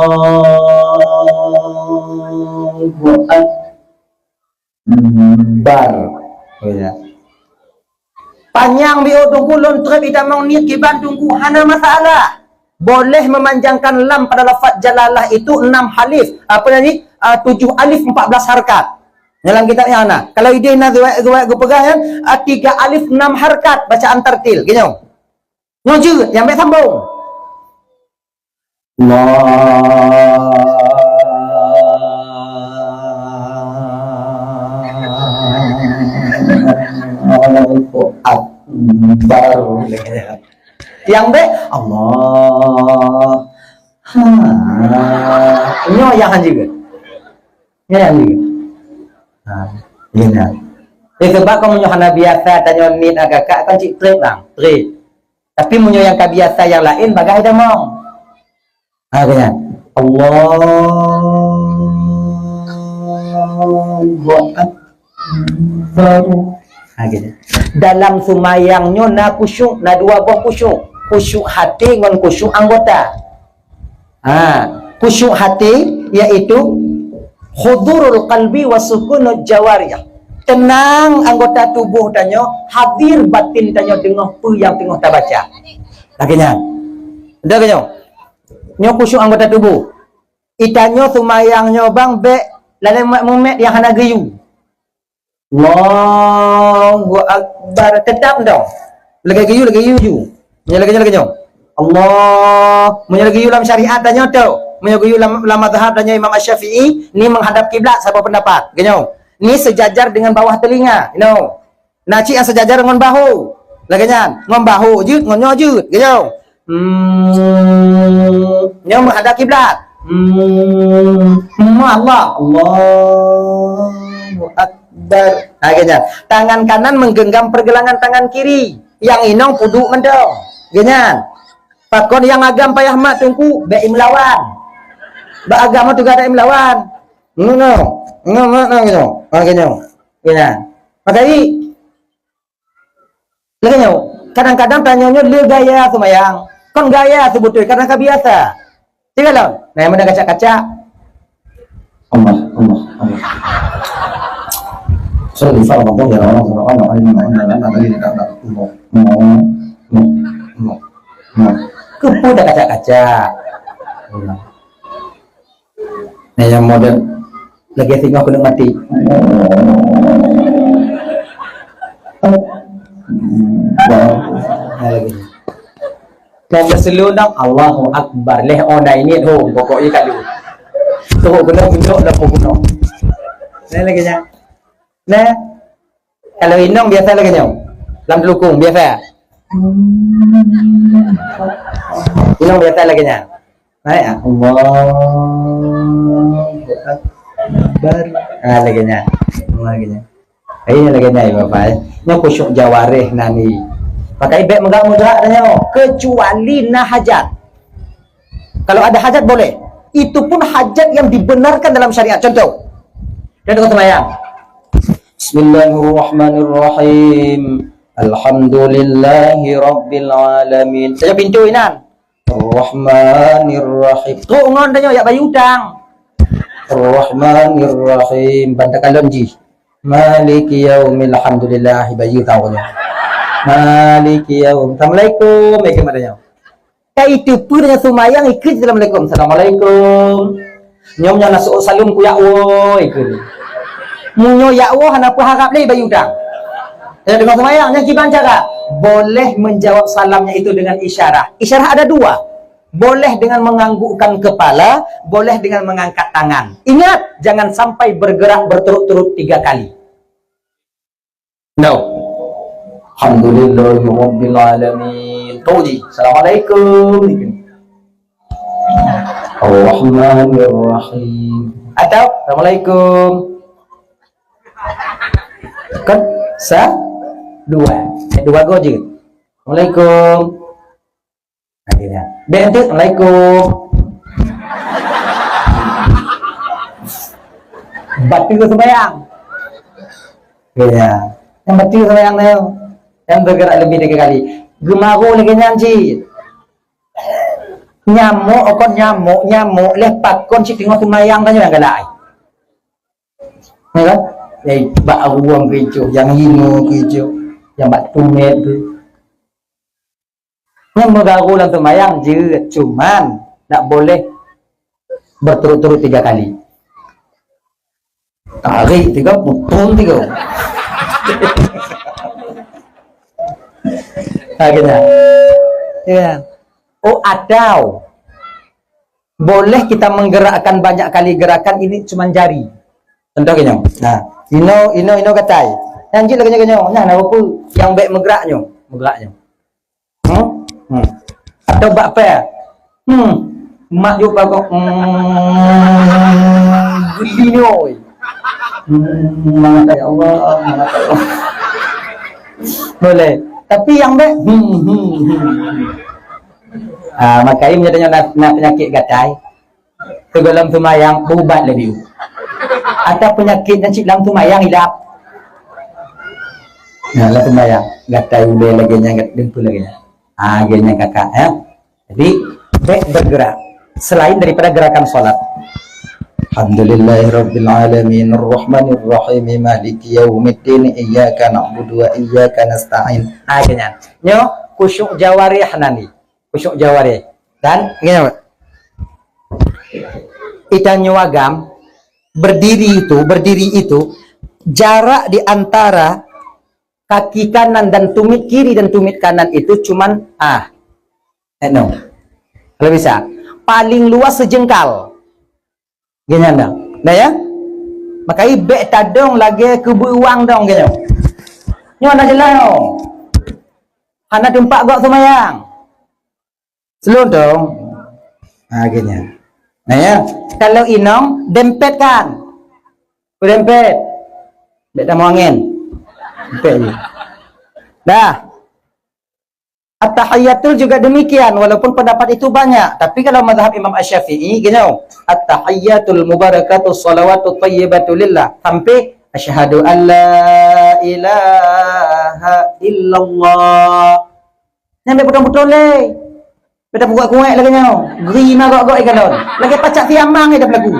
Speaker 1: Akbar. Panjang bio tunggu lon trep itamang niat kiban tunggu hana masalah. Boleh memanjangkan lam pada lafaz jalalah itu 6 halif. Apa tadi? 7 alif 14 harkat. Dalam kitabnya ana. Kalau ide nak gue pegang kan 3 alif 6 harkat bacaan tertil. Gini. Ngoju yang baik sambung. Allahu Akbar. Yang baik Allah. Ini yang juga. Yang juga. Ini. Sebab kamu nyohana biasa tanya nit agak kan cik trip lang, trip. Tapi munyo yang biasa yang lain bagai dah mau. Kena. Allahu Akbar. Gini. Dalam sumayangnya na kusyuk, na dua buah kusyuk. Kusyuk hati dengan kusyuk anggota. Kusyuk hati yaitu hudurul qalbi wa sukunul jawariyah. Tenang anggota tubuh tanya, hadir batin tanya dengar apa yang tengah ta baca. Lakinya. Dah kenyo. Nyo kusyuk anggota tubuh. Itanyo sumayangnya bang be lain mumet yang hana geyu. Allahu Akbar. Tetap dong. Lagi geyu. Lagi Allah. Lagi dalam syariat tanya tu. Lagi dalam mazhab tanya Imam Asy-Syafi'i, ni menghadap kiblat siapa pendapat. Gini. Ni sejajar dengan bawah telinga. You know. Naci yang sejajar dengan bahu. Laginya, dengan bahu jut, dengan jut. Gini. Ni menghadap kiblat. Allah. Allahu Akbar. Gini. Tangan kanan menggenggam pergelangan tangan kiri. Yang inong puduk mendong. Ganyan. Pakon yang agam payah mak tungku be imlawan. Ba agama tu gada imlawan. No. Ganyan. Makanya lagi kadang-kadang tanyanya le gaya semayang. Kon gaya sebetulnya karena biasa. Tiga lah. Nah, yang mana kaca-kaca. Allah. So di farm bang ya orang kepu dah kaca-kaca. Nah yang model lagi tengok kena mati. Nah lagi. Kalau selunang Allahu Akbar leh ona ini tu pokoknya kat dulu. Tu kena tunjuk dah pokoknya. Nah lagi nya. Nah kalau inong biasa lagi nya. Lam telukung biasa. Inong biasa lagi nya. Naik Allah Akbar. Ah lagi nya. Lagi nya. Ini lagi nya Bapak. Nya khusyuk jawarih nani. Pakai beg megak-megak tanya, kecuali hajat. Kalau ada hajat boleh. Itu pun hajat yang dibenarkan dalam syariat. Contoh. Dan dengan sembahyang. Bismillahirrahmanirrahim. Alhamdulillahi rabbil alamin. Saja pintu inan. Ar-Rahmanir-Rahim. Ngon tanya ya bayu utang. Ar-Rahmanir-Rahim. Bantakan lonji. Maliki yaumil hamdulillahi bayu tahunya. Maliki yaum. Assalamualaikum. Mereka matanya. Kayak itu pun dengan sumayang ikut Assalamualaikum. Assalamualaikum. Nyomnya nasuk salum ku yakwo ikut. Munyo yakwo hanapa harap leh bayu udang. Dan dengan sumayang yang kiban cara boleh menjawab salamnya itu dengan isyarah. Isyarah ada dua. Boleh dengan menganggukkan kepala, boleh dengan mengangkat tangan. Ingat, jangan sampai bergerak berturut-turut 3 kali. No. Alhamdulillahirabbil alamin. Tauji. Assalamualaikum. Ar-Rahmanir-Rahim. Atau Assalamualaikum. Kan dua go je. Assalamualaikum. Akhirnya. Bentuk Assalamualaikum. Batil sembahyang. Ya. Yang batil sembahyang tu. Yang bergerak lebih 3 kali. Gemaru lagi nyanci. Nyamuk leh pakon si tengok sembahyang tanya yang galai. Ya kan? Bak ruang kecoh, yang hino kecoh, yang bak tumet tu. Yang bergaru dalam sembahyang je, cuman tak boleh berturut-turut 3 kali. Tarik 3, putul 3. Akhirnya. Ya. Oh, atau boleh kita menggerakkan banyak kali gerakan ini cuma jari. Contohnya. Nah, ino katai. Yang je lagi nah apa yang baik megraknya. Atau bak apa? Mak juga kok gulino. Mana ya Allah, mana ya Allah. Boleh. Tapi yang baik makanya menyadanya nak penyakit gatai. Ke dalam sembahyang ubat lebih. Ada penyakit dan dalam sembahyang hilap. Nah, dalam sembahyang gatai udah lagi nya dengkul lagi nya. Gini kakak ya. Jadi baik bergerak selain daripada gerakan salat. Alhamdulillahirabbil alamin arrahmanirrahim maliki yaumiddin iyyaka na'budu wa iyyaka nasta'in. Akhirnya nyo khusyuk jawarih nani. Khusyuk jawarih. Dan gini itanyo agam berdiri itu jarak di antara kaki kanan dan tumit kiri dan tumit kanan itu cuman no. Kalau bisa paling luas sejengkal. Gini anda. Nah ya. Maka ibek tadong lagi ke buang dong gini. Nyo nak jelas no. Hana tempat gok semayang. Selon dong. Gini. Nah ya. Kalau inong dempet kan. Dempet. Bek tamu angin. Dempet je. Dah. At-tahiyyatul juga demikian walaupun pendapat itu banyak, tapi kalau mazhab Imam Asy-Syafi'i gini, at-tahiyyatul mubarakatus shalawatut thayyibatu lillah sampai asyhadu an la ilaha illallah. Nyampe betul-betul le. Beta buat kuat lagi nyo. Geri magok-gok ikan lagi pacak tiamang dah berlaku.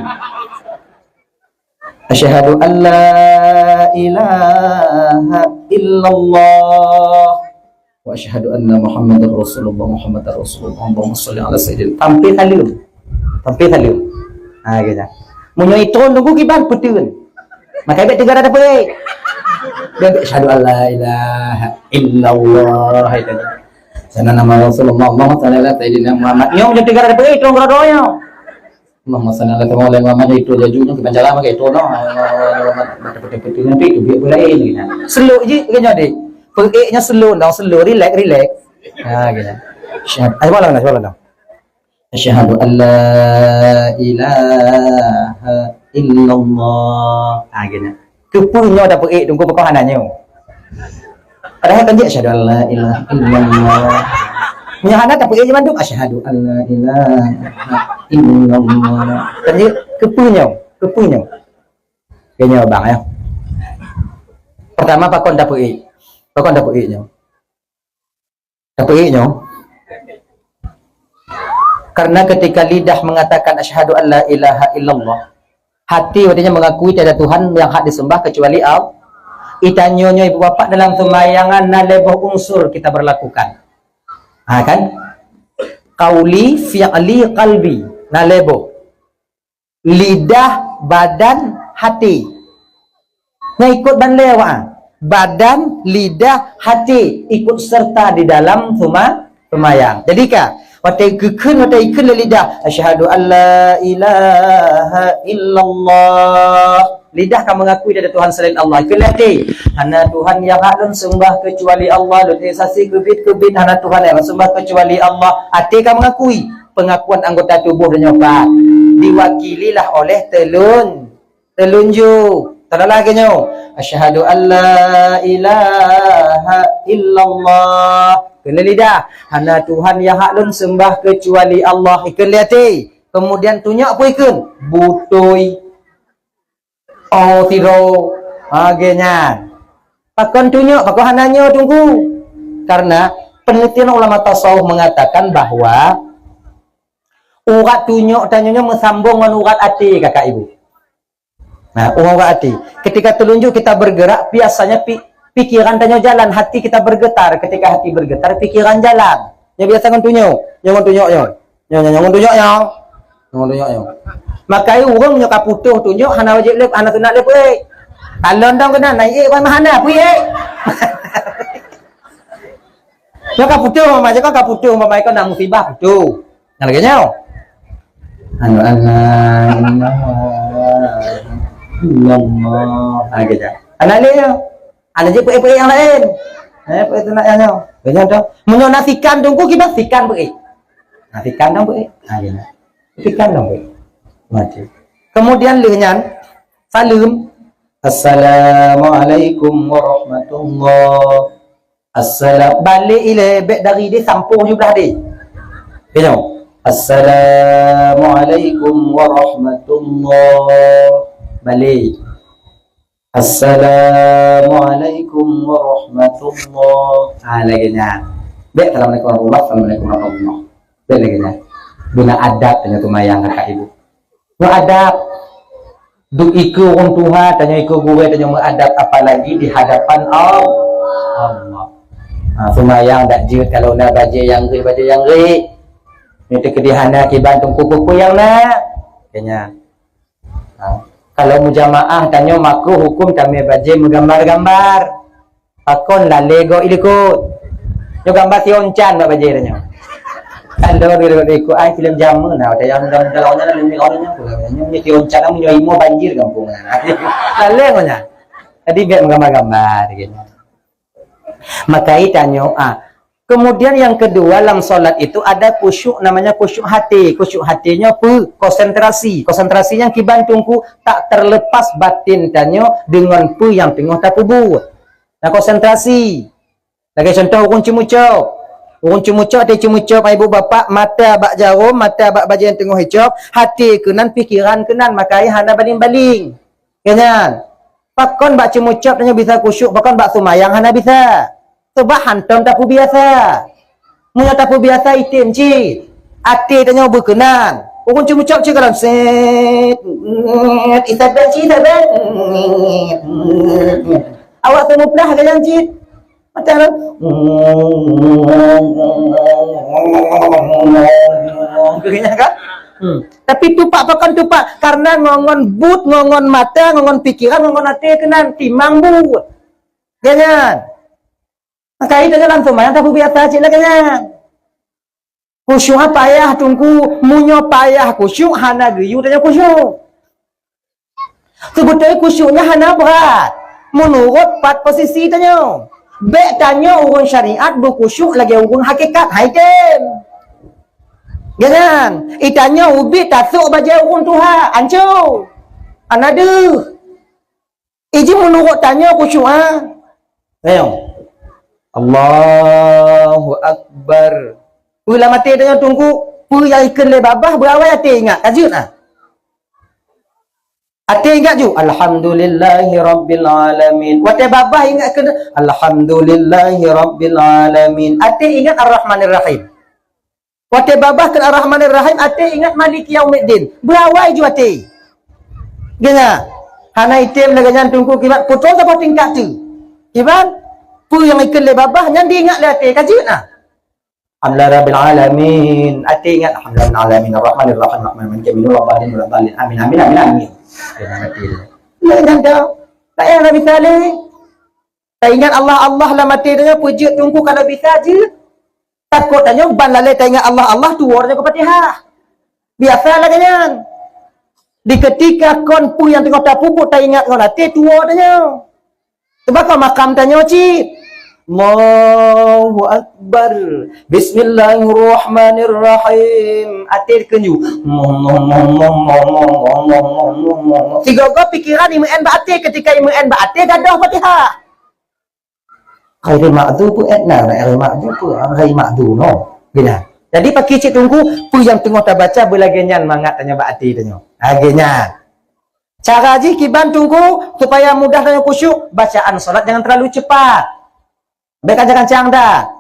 Speaker 1: Asyhadu an la ilaha illallah wa asyhadu anna Muhammadar Rasulullah. Allahumma shalli ala sayyidina. Tampil halim. Gitu. Munyo itu nunggu kiban putun. Maka ibet tiga ada apa? Dia asyhadu an la ilaha illallah itu. Sana nama Rasulullah sayyidina Muhammad. Yo dia tiga ada apa? Itu ngrodoyo. Allahumma shalli ala sayyidina Muhammad itu jajunya kiban jalan pakai itu no. Betul-betul nanti itu biar boleh ini. Slow je kena dik. Pe-nya slow, relax. Gitu. Syahadu. Asyhadu an la ilaha illallah. Gitu. Kepunya ada pe tunggu perkahanannya. Padahal kan dia asyhadu an la ilaha illallah. Punya anak tak pe manduk asyhadu an la ilaha illallah. Kan dia kepunya. Kayaknya bang ya. Pertama pakon dak pe. Nya. Dak nya. Karena ketika lidah mengatakan asyhadu an la ilaha illallah, hati wadanya mengakui tiada Tuhan yang hak disembah kecuali Allah. Itanyonyo ibu bapak dalam sembayangan naleboh unsur kita berlakukan. Kan? Qauli, fi'li, qalbi, naleboh. Lidah, badan, hati. Ikut ban lewa. Badan, lidah, hati ikut serta di dalam sembahyang. Jadi kah watai ikun lidah asyhadu an la ilaha illallah. Lidah kamu mengakui ada Tuhan selain Allah. Kelati hana Tuhan yang hak dan sembah kecuali Allah. Lutisasi kebit hana Tuhan yang sembah kecuali Allah. Hati kamu mengakui. Pengakuan anggota tubuh dan nyobat diwakililah oleh telunjuk. Tak ada lagi nyo. Asyhadu an la ilaha illallah. Kena lidah. Hana Tuhan yang hak lun sembah kecuali Allah. Ikan liati. Kemudian tunjuk apa ikan? Butoi. Oh tiro. Agenya. Pakon tunjuk. Pakon hananya tunggu. Karena penelitian ulama tasawuf mengatakan bahwa urat tunjuk tanyanya mesambung dengan urat hati kakak ibu. Nah, urat hati. Ketika telunjuk kita bergerak, biasanya pikiran tanya jalan, hati kita bergetar. Ketika hati bergetar, pikiran jalan. Ya biasa kan tunjuk. Jangan tunjuk. Maka orang nyokap putuh tunjuk hana wajib lep, hana sunat lep Kalau ndang kena naik wan mahana pi Nyokap putuh mama je kan putuh mama ikon nang musibah putuh. Nang lagi nyau. Anu Allah. Gitu. Anak dia. Ada je pe yang lain. Pe tu nak yang nyau. Benar tu. Munyo nasikan tunggu kita sikan pe. Nasikan dong pe. Gitu. Sikan dong pe. Mati. Kemudian lenyan salam. Assalamualaikum warahmatullahi. Assalam. Balik ile bek dari dia sampung jumlah dia. Betul. Assalamualaikum warahmatullahi. Balik. Assalamualaikum warahmatullahi. Lagi nya. Bek assalamualaikum warahmatullahi. Bek lagi nya. Guna adab tanya tumayang kakak ibu. No adab. Duk iku orang Tuhan tanya iku gue tanya mengadab apalagi di hadapan Allah. Sumayang dak jiut kalau nak baca yang ri. Itu kedihana kibantung kuku yang nak. Kenya. Kalau mujamaah tanya makruh hukum kami baca menggambar-gambar. Pakon la lego ilikut. Yo gambar sioncan nak baca tanya. Kalau ikut ai film jamu nah ada yang dalamnya lebih orangnya punya sioncan punya imo banjir kampung. Lalengonya. Tadi biar menggambar-gambar gitu. Maka tanya kemudian yang kedua dalam solat itu ada khusyuk, namanya khusyuk hati. Khusyuk hatinya konsentrasinya kibantungku tak terlepas batin tanya dengan yang tengah tak buat. Nah konsentrasi lagi contoh urun cimucok ada cimucok ibu bapak mata bak jarum mata bak baju yang tengah hijab hati kenan pikiran kenan maka hana baling-baling kenyan pakon bak cimucok tanya bisa khusyuk pakon bak sumayang hana bisa sebab hantam tapu biasa munya tapu biasa itim ci ati tanya berkenan urun cimucok ci kalau set Isaban cik, isaban. Awak temu pelah ke yang cik? Macam kena kan? Tapi tupak pakan tupak karena ngongon but, ngongon mata, ngongon pikiran, ngongon hati kena timang but. Jangan. Maka itu dalam sembahyang tak biasa cik lah jangan. Khusyuk payah tunggu munyo payah khusyuk hana geyu tanya khusyuk. Sebetulnya khusyuknya hana berat. Menurut 4 posisi tanya. Baik tanya urun syariat berkhusyuk lagi urun hakikat haitem. Jangan. Itanya ubi tasuk baca urun Tuhan. Ancur. Anada. Iji menurut tanya khusyuk ha. Tengok. Allahu Akbar. Pula mati tanya tunggu. Pula yang ikan le babah berawal hati ingat. Kajut ha. Hati ingat ju. Alhamdulillahi Rabbil Alamin. Wate babah ingat kena. Alhamdulillahi Rabbil Alamin. Hati ingat Ar-Rahmanir Rahim. Wate babah kena Ar-Rahmanir Rahim. Hati ingat Maliki Yaumiddin. Berawal ju hati. Gana. Hana item lagi jangan tunggu kibat. Putus apa tingkat tu. Kibat. Pu yang ikan le babah. Jangan diingat le hati. Kajut lah. Alhamdulillah Rabbil Alamin. Hati ingat. Alhamdulillah Alamin. Ar-Rahmanir Rahim. Ar-Rahmanir Rahim. Ar-Rahmanir Rahim. Amin. Amin. Amin. Amin. Kena mati dia. Jangan tahu. Tak payah nak bisa ni. Tak ingat Allah lah mati dia. Pujuk tunggu kalau bisa je. Takut tanya. Ban lalai tak ingat Allah tu orangnya ke Fatihah. Biasalah kanyan. Di ketika kon pu yang tengah tak pupuk tak ingat kau latih tu orangnya. Sebab kau makam tanya cik. Allahu Akbar. Bismillahirrahmanirrahim. Atir kenju. Tiga kau pikiran iman ba'atir ketika iman ba'atir gadah Fatihah. Khairul ma'du pun etna. Khairul ma'du pun. Khairul ma'du no. Gila. Jadi pakai cik tunggu. Pu yang tengah tak baca belaganyan mangat tanya ba'atir tanya. Akhirnya. Cara ji kiban tunggu. Supaya mudah tanya khusyuk. Bacaan solat jangan terlalu cepat. Baik kancang-kancang dah.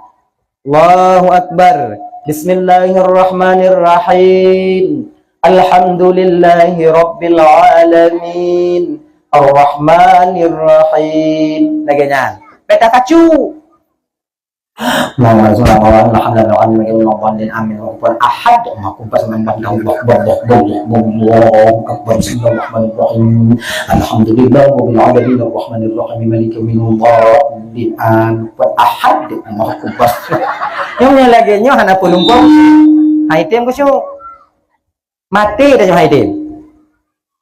Speaker 1: Allahu Akbar. Bismillahirrahmanirrahim. Alhamdulillahi Rabbil Alamin. Ar-Rahmanirrahim. Lagi-nya. Baik tak kacu. Yang lagi nyo hana pulumpong haitem ko syo mati dah haitem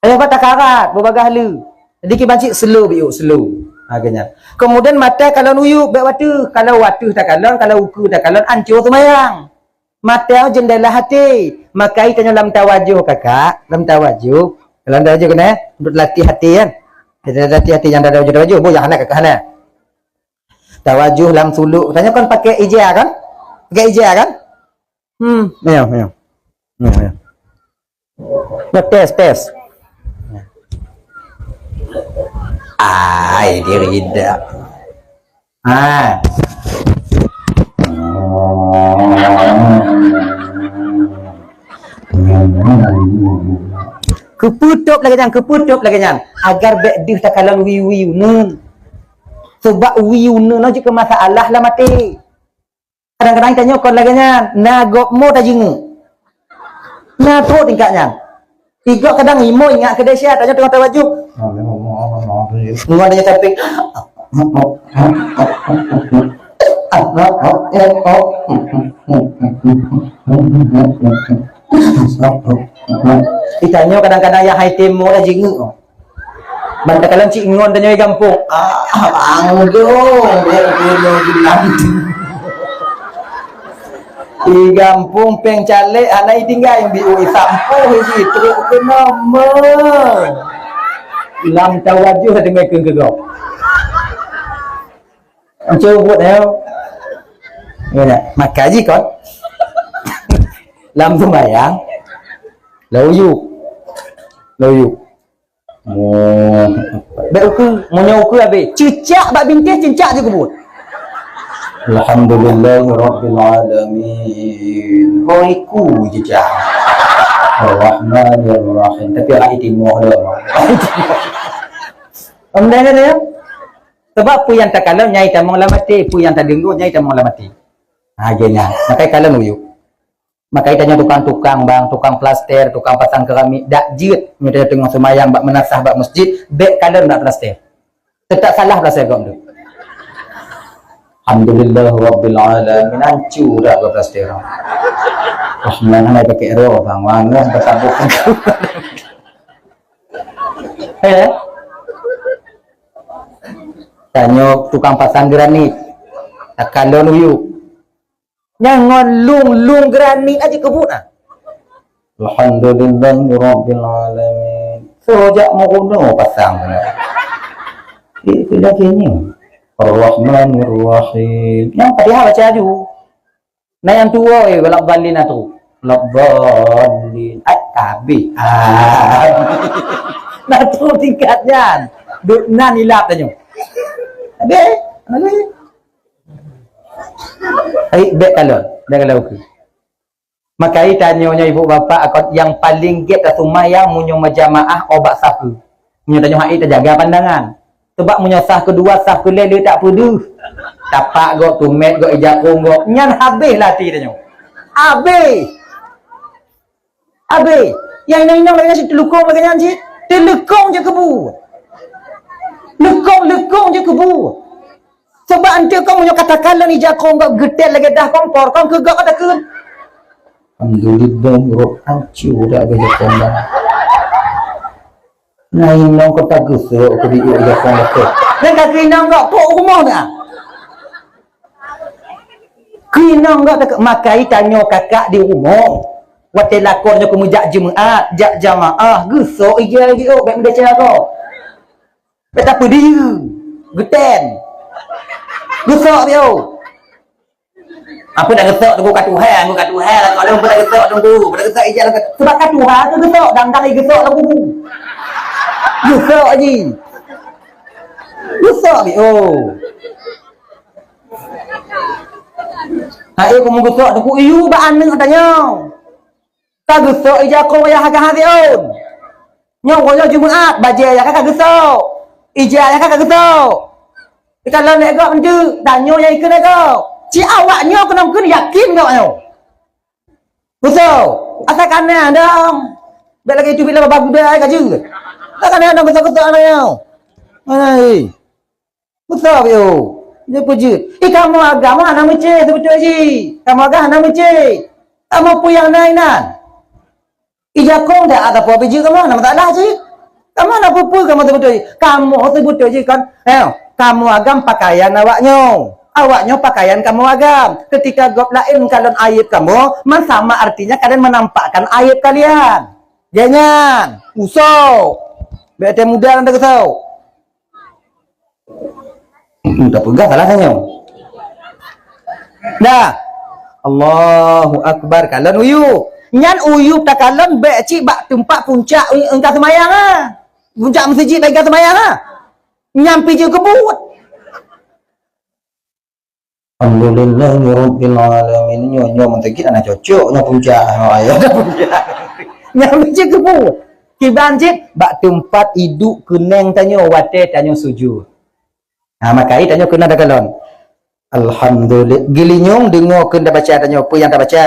Speaker 1: ayo kata karat berbagai halu jadi kibancik slow biu slow agaknya kemudian mata kalau nuyu baik watu kalau watu tak kalon kalau uku tak kalon ancur semayang mata jendela hati makai tanya dalam tawajuh kakak dalam tawajuh dalam tawajuh kena untuk latih hati kan kita latih hati yang ada tawajuh bu jangan kakak hana tawajuh dalam suluk tanya kan pakai ijazah kan pakai ijazah kan ayo tes ai dia rida keputup lagi jangan agar bedih tak kalang wiu nun sebab wiu nun juga masalah lah mati kadang-kadang tanya kau lagi jangan nagok mo tak jingu nah tu tingkatnya tiga kadang imo ingat kedai syah tanya tengah tawajuh ada sampai ditanya kadang-kadang yang haitem mo dah jingu bantak kalang cik ngon tanya gampung di gampung peng calik anak tinggal yang biu sampo hiji teruk ke nama lam tawajuh dengan kegegok ancur buat maka ji kon lam sembayang lauyu baik uku mau uku habis cicak bak bintih cincak je kebut Alhamdulillahi Rabbil Alamin. Hoiku je jah. Ar-Rahmanir-Rahim. Tapi orang Timur dia. Amdan dia. Sebab pu yang tak kalam nyai tamang lah mati, pu yang tak dengar nyai tamang lah mati. Ha genya. Makai kalam uyuk. Makai tanya tukang-tukang bang, tukang plaster, tukang pasang keramik, dak jeut kita tengok semayang bak menasah bak masjid, bek kalam nak plaster. Tetap salah plaster kau tu. Alhamdulillah Rabbil Alamin. Hancur dah ke plaster. Rahman hai pakai roh bang, mana bersabuk. Tanya tukang pasang granit. Tak kalon uyuk. Jangan lung granit aja kebut ah. Alhamdulillah Rabbil Alamin. Sejak mau kuno pasang. Itu lagi ni. Ar-Rahmanir-Rahim. Yang Fatihah baca dulu. Nah yang tua balak balin tu. Balin. Tabi. Nah tu tingkatnya. Duk nan ilap tanya. Ada? Ada? Baik kalau ke. Maka tanya ibu bapa akak yang paling get sumayang munyo majamaah obat sapu. Munyo tanya hai terjaga pandangan. Sebab munyo sah kedua sah kelele tak pudu. Tapak gok tumet gok ijakung gok nyan habis latih tanya. Habis. Yang inang lagi si telukong bagi nyanyi. Telukong je kebu. Lekong je kebu. Sebab ante kau munyo katakan ni jakong gok getel lagi dah kompor kau ke gok katakan. Alhamdulillah roh hancur dah ke jakong dah. Nah inang kau tak gesok ke biu jakong dah. Dan kaki inang kau pok rumah dah. Kinang gak tak makai tanya kakak di rumah. Watel lakonnya ku mujak jemaat, jak jamaah, gesok ija lagi oh baik mendaca kau. Bet apa dia? Geten. Gesok dia. Apa dah gesok tunggu kat Tuhan lah kalau apa dah gesok tunggu. Pada gesok ija lah. Sebab kat Tuhan tu gesok dan tak gesok lah bubu. Gesok aje. Gesok dia. Oh. Hai kamu gesok tu iu ba aneng katanya. Ka gesok ija ko ya hagah hadiun. Nyong ko Jumaat baje ya kakak gesok. Ija ya kakak gesok. Kalau nek gak mendu danyo ya ikut nek. Ci awaknya kena kun yakin gak nyo. Gesok. Asal kana dong. Bek lagi tu bila babu dah gaji. Tak kana dong gesok-gesok anaknya. Hai. Gesok yo. Dia puji. Kamu agama anak mencik sebetulnya ji. Kamu agama anak mencik. Kamu pun yang nainan. Ijakong dah ada apa biji kamu nama taklah ji. Kamu nak apa kamu sebetulnya. Kamu sebetulnya ji kan. Kamu agam pakaian awaknya. Awaknya pakaian kamu agam. Ketika gop lain kalian aib kamu, sama artinya kalian menampakkan aib kalian. Jangan. Usau. Biar muda anda kesau. Tak pegang salah tanya. Dah. Allahu Akbar kalan uyuk. Nyan uyuk tak kalan bek cik bak tempat puncak engkau semayang ah. Puncak masjid bagi semayang ah. Nyampi je kebut. Alhamdulillah Rabbil Alamin. Nyo mentegit anak cocok nyo puncak. Ayah dah puncak. Nyampi je kebut. Kiban cik bak tempat hidup keneng tanya wate tanya sujud. Nah, maka tanya kena dah kalon. Alhamdulillah. Gilinyong dengar kena baca tanya apa yang tak baca.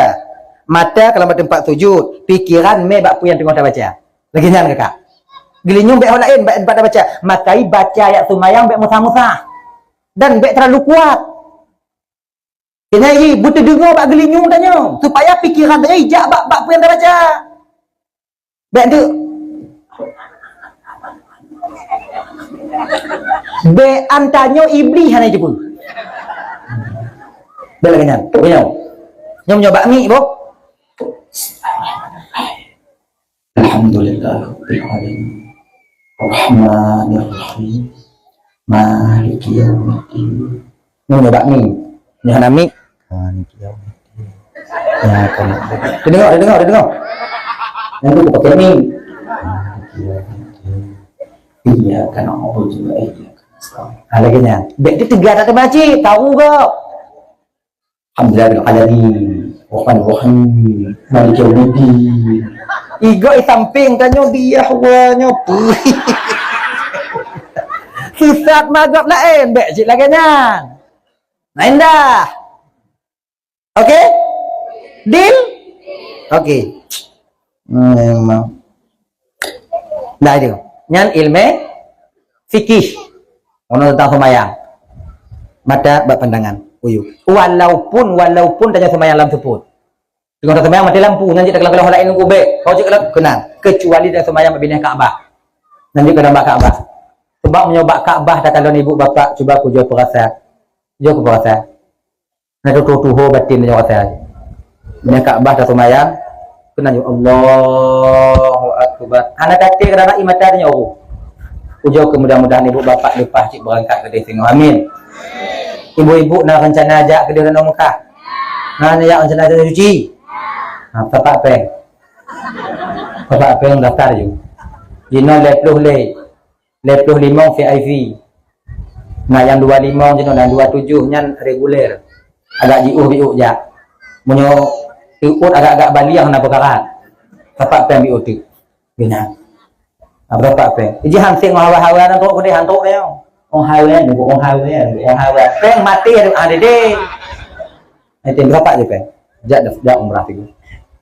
Speaker 1: Mata kalau tempat sujud, pikiran me bak apa yang tengok tak baca. Lagi nyan kakak. Gilinyong bek lain bek tak baca. Maka baca ayat sumayang bek musah-musah. Dan bek terlalu kuat. Kena ni butuh dengar bak gilinyong tanya supaya pikiran tanya ijak bak apa yang tak baca. Bek tu be antanyo iblis hana je pun. Bel lagi nyan. Tu nyau. Nyom bakmi boh. Alhamdulillah rabbil alamin. Rahmanir rahim. Maliki yaumiddin. Nyom bakmi. Nyah nami. Maliki yaumiddin. Ya kan. Dengar. Yang tu pakai mi. Maliki yaumiddin. Iya kan Allah juga iya. Lagi nya. Bek dia tegar tak terbaca, tahu ke? Alhamdulillah alamin. Rahman rahim. Maliki yaumiddin. Igo di samping tanya dia awalnya pu. Sesat magap lain, bek cik lagi nyang. Main dah. Okey? Deal? Okey. Memang. Dah itu. Nyan ilmu fikih. Ono tentang sembahyang. Mata bab pandangan. Uyu. Walaupun tanya sembahyang lam seput. Tengok sembahyang mati lampu, nanti tak kalau lain nunggu baik. Kau cakap kena. Kecuali dengan sembahyang mabinah Kaabah. Nanti kena bab Kaabah. Sebab menyobat Kaabah dah kalau ibu bapa cuba aku jauh perasa. Jauh ke perasa. Nak tuh batin dia kata. Bina Kaabah dah sembahyang. Kena ju Allahu akbar. Anak kata kerana imatanya aku. Ujo mudah-mudahan ibu bapa lepas cik berangkat ke destino. Amin. Ibu-ibu nak rencana ajak ke dia nak Mekah. Nak ajak rencana ajak cuci. Ha, bapak peng. Bapak peng daftar ju. Jino lepluh limong VIP. Nah yang 25 jino dan 27 nyan reguler. Agak jiuh jak. Munyo tiut agak-agak baliang nak perkara. Bapak peng biut tu. Bina. Berapa peng? Iji hansing hawa-hawa nang tok gede hantuk dia. Ong hawa ni, ong hawa. Peng mati ada deh. Nanti berapa je peng? Jak umrah tu.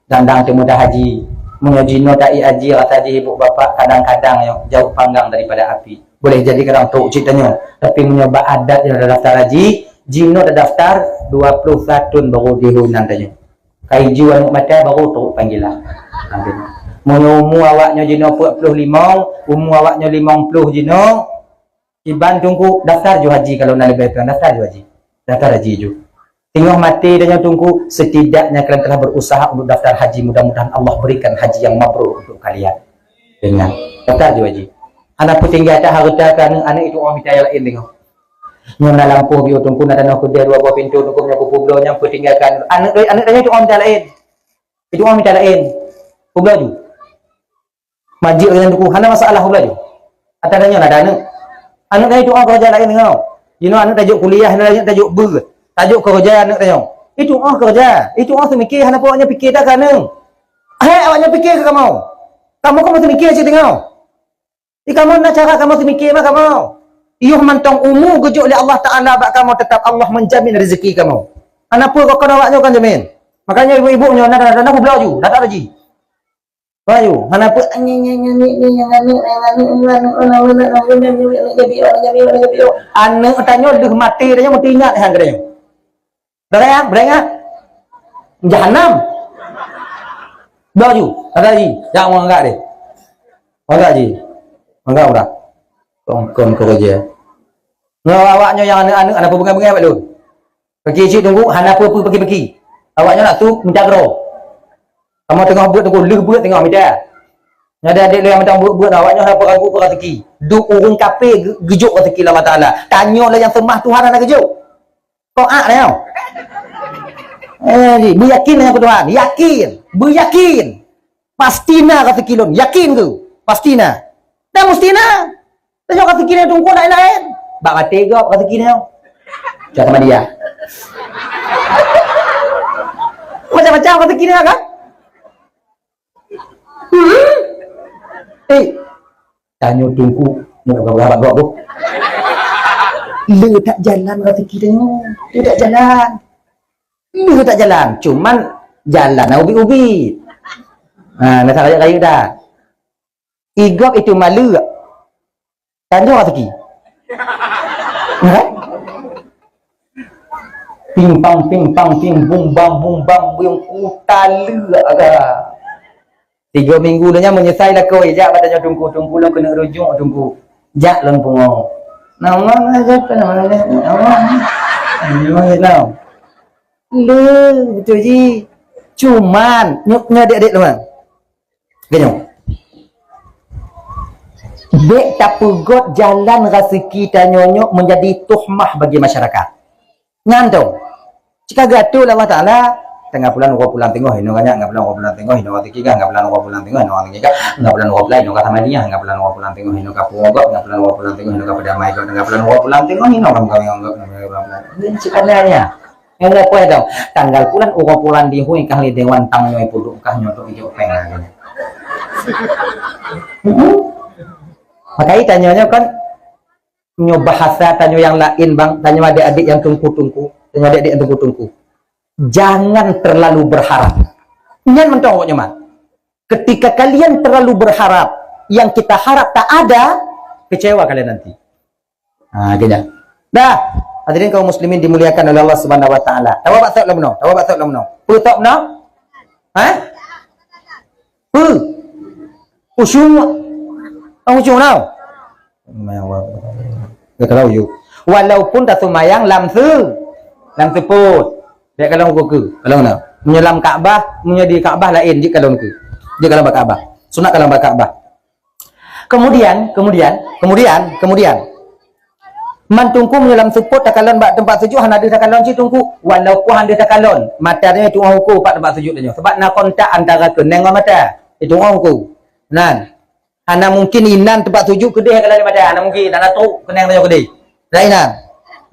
Speaker 1: Dandang temu dah haji. Mengajino dai haji rasa haji ibu bapa kadang-kadang yang jauh panggang daripada api. Boleh jadi kadang tok ceritanya. Tapi menyoba adat yang ada daftar haji, jino ada daftar 21 baru dihunan tanya. Kai jiwa mata baru tok panggilah. Nanti. Umur awaknya jino 45, umur awaknya 50 jino. Iban tunggu daftar ju haji kalau nak lebih kurang daftar ju haji. Daftar haji ju. Tengok mati dan tunggu setidaknya kalian telah berusaha untuk daftar haji, mudah-mudahan Allah berikan haji yang mabrur untuk kalian. Dengan daftar ju haji. Anak tinggal tak harta kan anak itu orang minta lain tengok. Nyona lampu bio tunggu nak nak kedai dua buah pintu tunggu punya kublo yang tinggalkan anak tanya itu orang minta lain. Itu orang minta lain. Kublo ju. Majik dengan tuku, hana masalah pula je. Atadanya ada anak. Anak tanya itu orang kerja lain tengok. You know anak tajuk kuliah, anak tajuk tajuk kerja anak tengok. Itu orang kerja. Itu orang semikir, hana pun awaknya fikir dah kan. Awaknya fikir ke kamu? Kamu mesti mikir je tengok. Kamu nak cara kamu mesti mikir mah kamu. Iuh mantong umur gejuk oleh Allah Ta'ala bak kamu tetap Allah menjamin rezeki kamu. Anak pun kau awaknya kan jamin. Makanya ibu-ibunya nak belau ju, dah tak lagi. Bayu, mana pun anak tanya dah mati dia mesti ingat hang dia. Beraya? Jahanam. Bayu, ada lagi. Jangan enggak deh. Enggak ji. Enggak udah. Kongkong kerja. Noh awaknya yang anak bunga-bunga apa lu? Pergi cik tunggu, hana apa pergi. Awaknya nak tu menjagro. Kamu tengah buat buat tengah media. Ada adik yang macam buat awaknya apa ragu ke rezeki. Duk urung kape gejuk rezeki Allah Taala. Tanyalah yang semah Tuhan nak gejuk. Taat dia. Beryakin dengan Tuhan. Beryakin. Pastina rezeki lun. Yakin ke? Pastina. Dah mustina. Tanya rezeki ni tunggu lain-lain. Bak mati ke rezeki ni. Jangan sama dia. Macam-macam rezeki ni kan? Tanya tunggu nak berapa gok tu. Lu tak jalan rezeki tengok. Lu tak jalan. Cuman jalan ubi-ubi. Nak raya-raya dah. Igok itu malu. Tanya rezeki. Ping pang bung bang bung utalu agak. 3 minggu dah menyesal dah kau ejak katanya tunggu lah kena rujuk tunggu. Jak lon pungo. Nama aja nama. Memang tahu. Betul ji. Cuman nyuknya adik-adik lu bang. Genyo. Dek tak pegot jalan rezeki tanyonyo menjadi tuhmah bagi masyarakat. Ngantong. Jika gatul Allah Taala tengah bulan gua pulang tengok hino banyak enggak pulang tengok hino rezeki kan enggak pulang gua pulang tengok hino rezeki kan enggak pulang gua pulang hino kata madinya enggak pulang gua pulang tengok hino kapu enggak pulang gua pulang tengok hino pada mai enggak pulang gua pulang tengok hino kamu enggak ini sebenarnya yang mau apa dong tanggal bulan gua pulang di hui kali dewan tangnya puluh kah nyoto hijau pengen Makanya tanyanya kan punya bahasa, tanya yang lain bang, tanya adik-adik yang tungku-tungku, tanya adik-adik yang tungku-tungku. Jangan terlalu berharap. Nyan mentong pokoknya mah. Ketika kalian terlalu berharap, yang kita harap tak ada, kecewa kalian nanti. Nah, gini. Dah, hadirin kaum muslimin dimuliakan oleh Allah Subhanahu wa taala. Tahu bakso lam no? Tahu bakso lam no? Putok no? Hah? Usyung. Usyung no? Gak tahu you. Walaupun tak semayang lam seput. Dia kalau ke kalau nak menyelam Kaabah, menjadi Kaabah lain jika kalau ke. Dia kalau Kaabah. Sunat kalau Kaabah. Kemudian mantungku menyelam seput takalon bak tempat sejuk han ada takalon ci tungku walaupun han ada takalon matanya itu aku pak tempat sejuk dia sebab nak kontak antara keneng dengan mata itu aku nan ana mungkin inan tempat sejuk kedih kalau mata ana mungkin ana tu keneng dia kedih lainan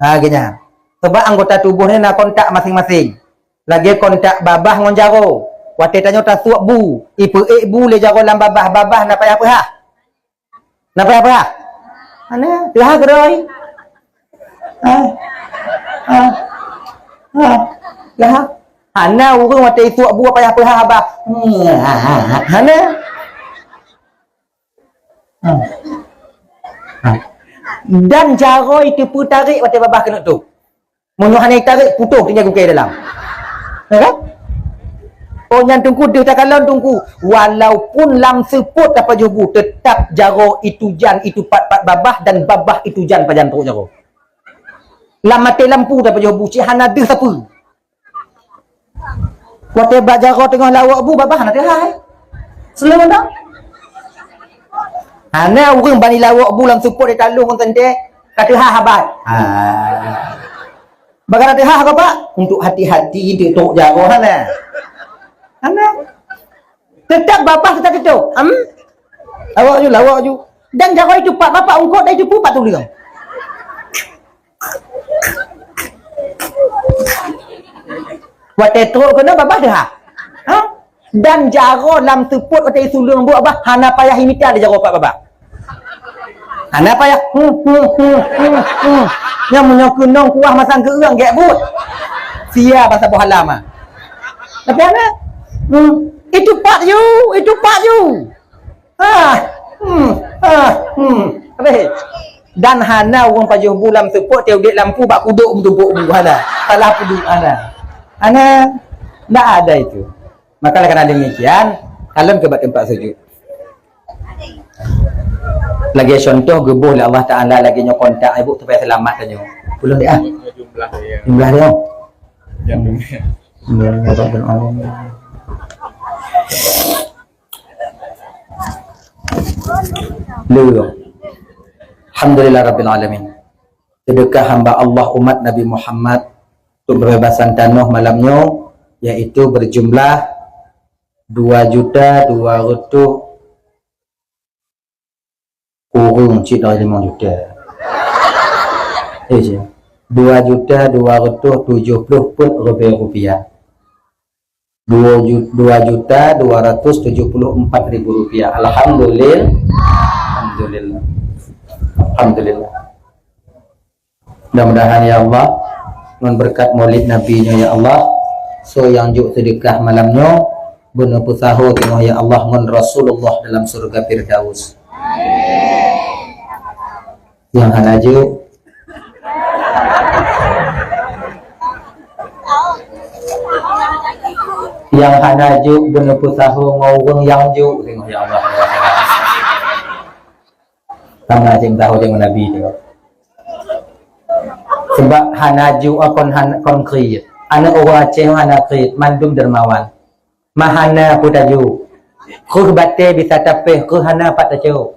Speaker 1: ha genya sebab anggota tubuhnya nak kontak masing-masing lagi kontak babah ngon jaro wate tanyo ta suak bu ibu le jaro lam babah nak payah apa nak payah apa ana dah geroi dah ana urang wate suak bu payah apa abah ana dan jaro itu pu tarik wate babah kena tu munyo hanai tarik putus tinggal gukai dalam kan oh yang tunggu dia tak kalon tunggu walaupun lam seput apa jubu tetap jaro itu jan itu pat babah dan babah itu jan pajan teruk jaro lam mati lampu tak jubu ci hana dia siapa wate ba jaro tengah lawak bu babah nak hai selalu dah hana urang bani lawak bu lam seput dia talung tende kata habat bagaimana hati apa pak? Untuk hati-hati dia tok jago sana. Mana? Tetap bapak tetap itu. Lawak ju. Dan jago itu pak bapak ungkot dah itu pak tu dia. Wate teruk kena bapak dah. Ha? Dan jago lam teput wate sulung buat bah hana payah imita dia jago pak bapak. Hana payah. Yang menyokunong kuah masang ke urang gek but. Sia bahasa bohalam ah. Tapi ana itu pak you. Apa? Dan hana orang pajuh bulam seput teu dek lampu bak kuduk tumpuk hana. Salah kuduk ana. Ana enggak ada itu. Maka karena demikian, kalian ke tempat sujud. Lagi contoh gebuh oleh Allah Ta'ala lagi nyo kontak ibu supaya selamat tanya belum dia jumlah dia Alhamdulillah Rabbil Alamin. Sedekah hamba Allah umat Nabi Muhammad untuk bebebasan tanah malamnya yaitu berjumlah 2.200 kurung cita 5 juta. 2.270 pun rupiah. 2.274.000 rupiah. Alhamdulillah. Mudah-mudahan ya Allah dengan berkat maulid nabinya ya Allah so yang juk sedekah malamnya benar pusaho tengok ya Allah ngon Rasulullah dalam surga Firdaus. Yang halaju yang hanaju bener pusahu ngawung yang ju tengok ya Allah sama cing tahu dengan Nabi tengok sebab hanaju akon konkret anak orang Aceh anak konkret mandum dermawan mahana putaju ku bate bisa tapeh ku hana patacu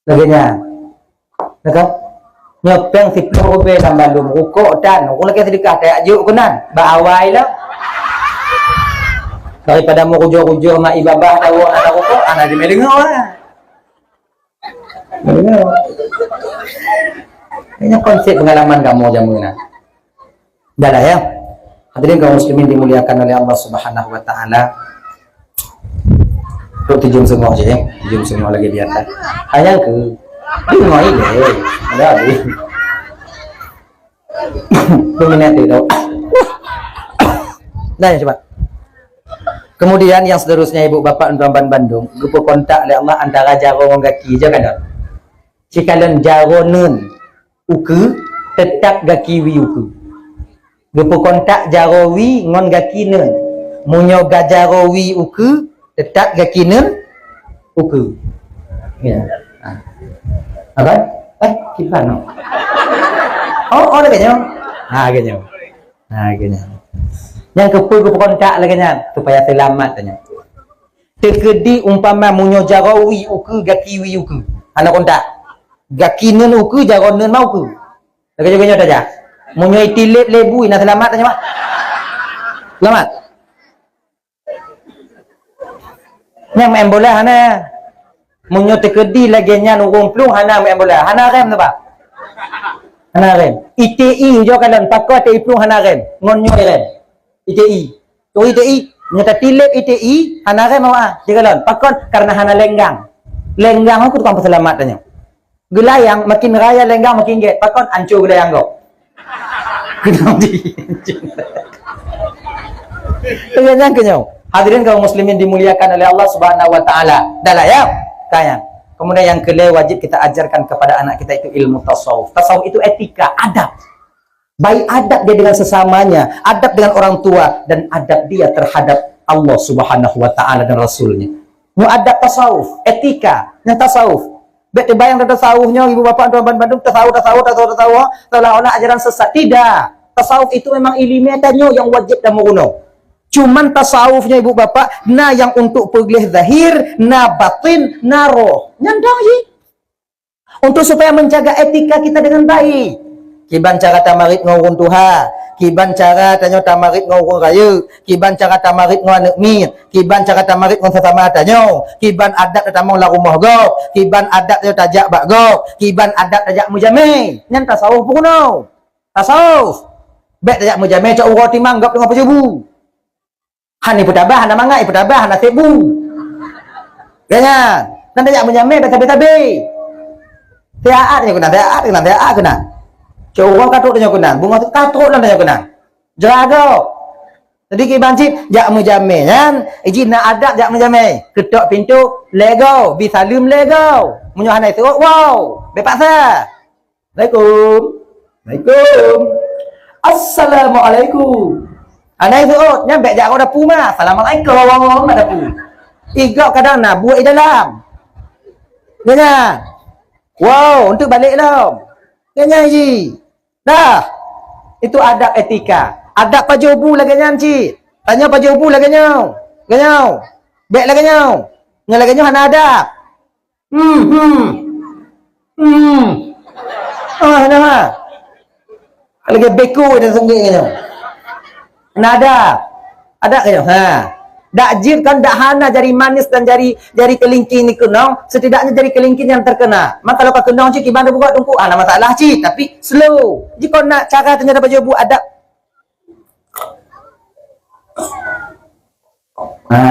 Speaker 1: laginya nakap nyopeng 10 rupiah tambah lum rukuk dan aku lagi sedekah tak ajuk kenan baawai lah daripada mu rujuk-rujuk mak ibabah tahu anak rukuk anak dia dengar lah ini konsep pengalaman kamu jamu ni dah lah ya hadirin kaum muslimin dimuliakan oleh Allah Subhanahu wa taala Tok tujung semua je, tujung semua lagi di atas. Hanya ke dia ngoi deh. Ada ni. Peminat itu. Dah ya, cepat. Kemudian yang seterusnya ibu bapa dan tuan Bandung, grup kontak oleh Allah antara jaro dengan kaki je kan. Cikalan jaro nun uku tetap gaki wi uku. Grup kontak jaro wi ngon gaki nun. Munyo gajaro wi uku tetap gaki nun uku. Ya. Apa? Kita no. Oh, lagi-nya. Lagi-nya. Lagi-nya. Yang kepul kontak lagi-nya supaya selamat tanya. Tekedi umpama munyo jarawi uku gaki wi uku. Anak kontak. Gaki nun uku jaron nun mau uku. Lagi-nya aja. Munyo itilip lebu ina selamat tanya, Pak. Selamat. Yang main bola hana. Munyo tekedi lagi-nya nurung plung hana main bola. Hana rem tu, Pak. Hana rem. ITI jo kalan pakwa te plung hana rem. Ngonyo rem. ITI. Tu ITI, nyata tilip ITI, hana rem awak. Jagalon. Pakon karena hana lenggang. Lenggang aku tukang peselamat tanya. Gelayang makin raya lenggang makin get. Pakon hancur gelayang kau. Kenapa di? Kenyang kenyang. Hadirin kaum muslimin dimuliakan oleh Allah Subhanahu wa taala. Dahlah ya. Tanya. Kemudian yang kedua wajib kita ajarkan kepada anak kita itu ilmu tasawuf. Tasawuf itu etika, adab. Baik adab dia dengan sesamanya, adab dengan orang tua, dan adab dia terhadap Allah Subhanahu wa taala dan Rasulnya. Mu adab tasawuf, etika, yang tasawuf. Betul bayang tasawufnya ibu bapa tuan Bandung tasawuf seolah-olah ajaran sesat. Tidak. Tasawuf itu memang ilmiahnya yang wajib dan menggunung. Cuman tasawufnya ibu bapa, na yang untuk pergelih zahir, na batin, na roh. Nyandang sih. Untuk supaya menjaga etika kita dengan baik. Kiban cara tamarit ngurun Tuhan, kiban cara tanya tamarit ngurun raya, kiban cara tamarit ngurun anak mir, kiban cara tamarit ngurun sesama tanyo, kiban adat tatamong la rumah go, kiban adat yo tajak bak go, kiban adat tajak mujame. Nyan tasawuf pun no. Tasawuf. Bek tajak mujame cak uro timang gap dengan pejubu. Hani putabah, hana mangai putabah, hana sebu. Ganyan. Nan tajak mujame dak tabe-tabe. Tiaat ni kena, tiaat kena. Coba katuk tanya kenang, bunga tu katuk dan tanya kenang. Jerago. Jadi kibancip jak mujame kan, izin nak adab jak mujame. Ketok pintu, lego, bi salim lego. Munyo hanai tu, wow, bepaksa. Assalamualaikum. Waalaikumsalam. Assalamualaikum. Hanai tu, nyampe jak kau dapu mah. Assalamualaikum, ada dapu. Igak kadang nak buat di dalam. Dengar. Wow, untuk balik dalam. Kenyan ji. Dah. Itu adab etika. Adab pajobu lagi nyanci. Tanya pajobu lagi nyau. Ganyau. Bek lagi nyau. Nya lagi nyau hana adab. Nah. Lagi beku dan sengit nyau. Hana adab. Adab ke nyau? Ha. Dak jir kan dak hana jari manis dan jari kelingking ni kenong, setidaknya jari kelingking yang terkena. Maka kalau kau kenong cik iban buat tungku, ada masalah cik, tapi slow. Jika nak cara ternyata baju bu adab.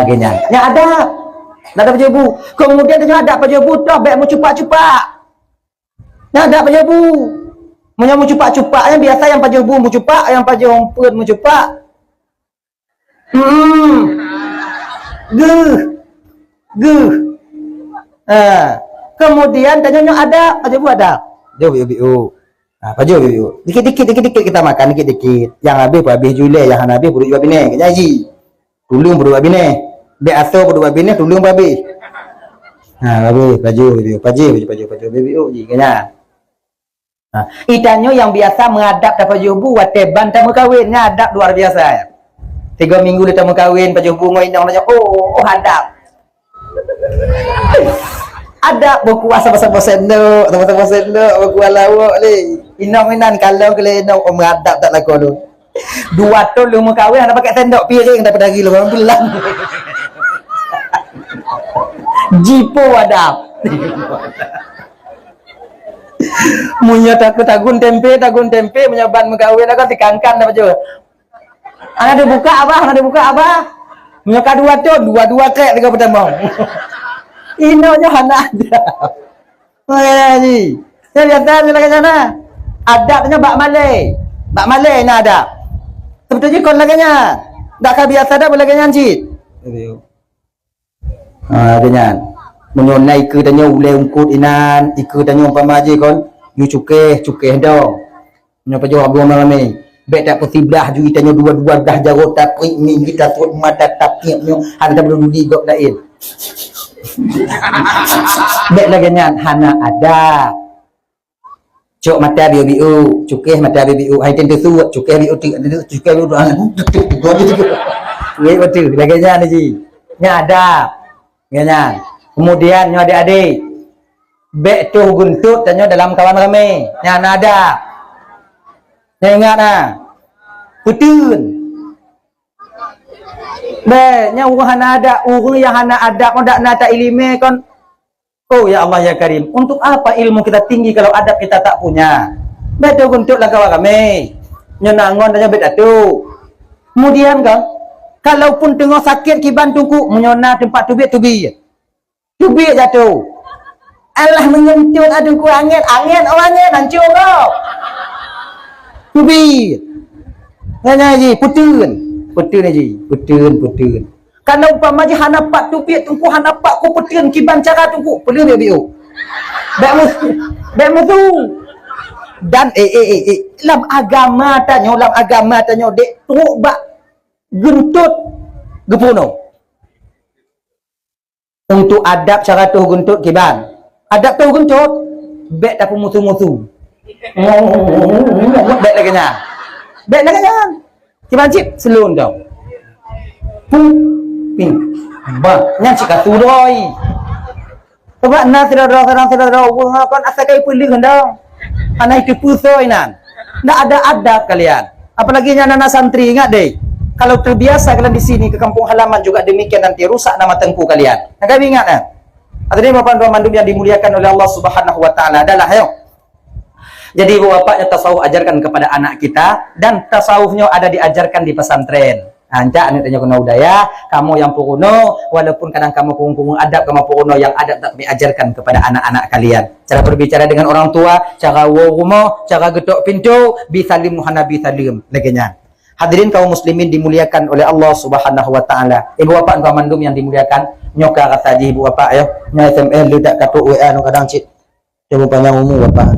Speaker 1: Gini. Yang adab. Nak ada baju bu. Kemudian ternyata adab baju bu dah baik mu cupak-cupak. Yang adab baju bu. Mu cupak-cupak yang biasa yang baju bu mu cupak, yang baju ompet mu cupak. Guh. Kemudian tanya ada, aja bu ada. Jauh. Paju. Dikit-dikit kita makan dikit-dikit. Yang habis jule, yang habis buru juga bini. Nyaji. Tulung buru bini. Be aso buru bini, tulung babi. Babi, paju BBU ji kena. Itanyo yang biasa mengadap dapat jubu wateban tamu kawin ngadap luar biasa. 3 minggu dia tamu kawin paju bunga indang nanya oh hadap. Ada buku asal-asal sendok, teman-teman sendok, buku lawak ni. Inang kalau keleno mengadap tak laku tu. 2 tahun lu kawin ada pakai sendok piring dapat dari lu belang. Jipo adap. Munya tagun tempe menyaban mengkawin agak dikangkan apa je. Ana dibuka apa? Munya kadua tu, dua krek 3 pertama. Inonya hana ada. Mana ni? Saya biasa ni lagi sana. Adabnya bak Malay. Bak Malay na adab. Sebetulnya kon laganya. Tak kah biasa dah boleh laganya cit. Dengan menyonai ke tanya ulai ungkut inan, ikut tanya umpama je kon, you cukeh dong. Nyo pajo abu malam bet tak posiblah ju tanya dua-dua dah jarot tapi ni kita tuat mata tapi nyo ada belum di gok lain. Bet laganya hana ada. Cuk mata biu cukeh mata biu hai tentu tu cukeh biu cukeh biu gua gitu. Ye betul laganya ni ji. Nya ada. Nya. Kemudian nyo adik-adik. Bek tu guntut tanya dalam kawan ramai. Nya ada. Nya ingat nah. Putun. Be nya urang hana ada, urang yang hana ada kon dak nata ilime kon. Oh ya Allah ya Karim, untuk apa ilmu kita tinggi kalau adab kita tak punya? Betul untuk lah kawan kami. Nyenangon tanya beda tu. Kemudian kan, kalaupun tengah sakit kiban tungku, menyona tempat tubi. Tubi jatuh. Allah menyentuh adungku angin orangnya hancur kau. Tubi. Nanya ji, putun ji, putun. Kalau umpama je hana pak tubiat tungku hana pak ku petien kiban cara tungku perlu biu. Bak mutu. Dan dalam agama tanya dek teruk bak guntut gepuno. Untuk adab cara tu guntut kiban. Adab tu guntut bek tak mutu-mutu. Bek laganya. Kiban cip selun tau. Ping ba nya cika turoi sebab na tidak kan asakai pilih hendang anak itu pusoi nan ndak ada adab kalian apalagi nya anak santri ingat deh kalau terbiasa kalian di sini ke kampung halaman juga demikian nanti rusak nama tengku kalian kalian ingat kan hadirin bapak dan mandum yang dimuliakan oleh Allah Subhanahu wa taala adalah ayo jadi bapaknya tasawuf ajarkan kepada anak kita dan tasawufnya ada diajarkan di pesantren. Anja ane tanya kena udaya, kamu yang puruno, walaupun kadang kamu punggung adab kamu puruno yang adab tak diajarkan kepada anak-anak kalian. Cara berbicara dengan orang tua, cara rumah, cara getok pintu, bisalim muhanabi salim laganya. Hadirin kaum muslimin dimuliakan oleh Allah Subhanahu wa taala. Ibu bapa kaum mandum yang dimuliakan, nyoka kata ibu bapa ayo, nya SMS lu tak katuk WA nu kadang cit. Coba panjang umur bapa.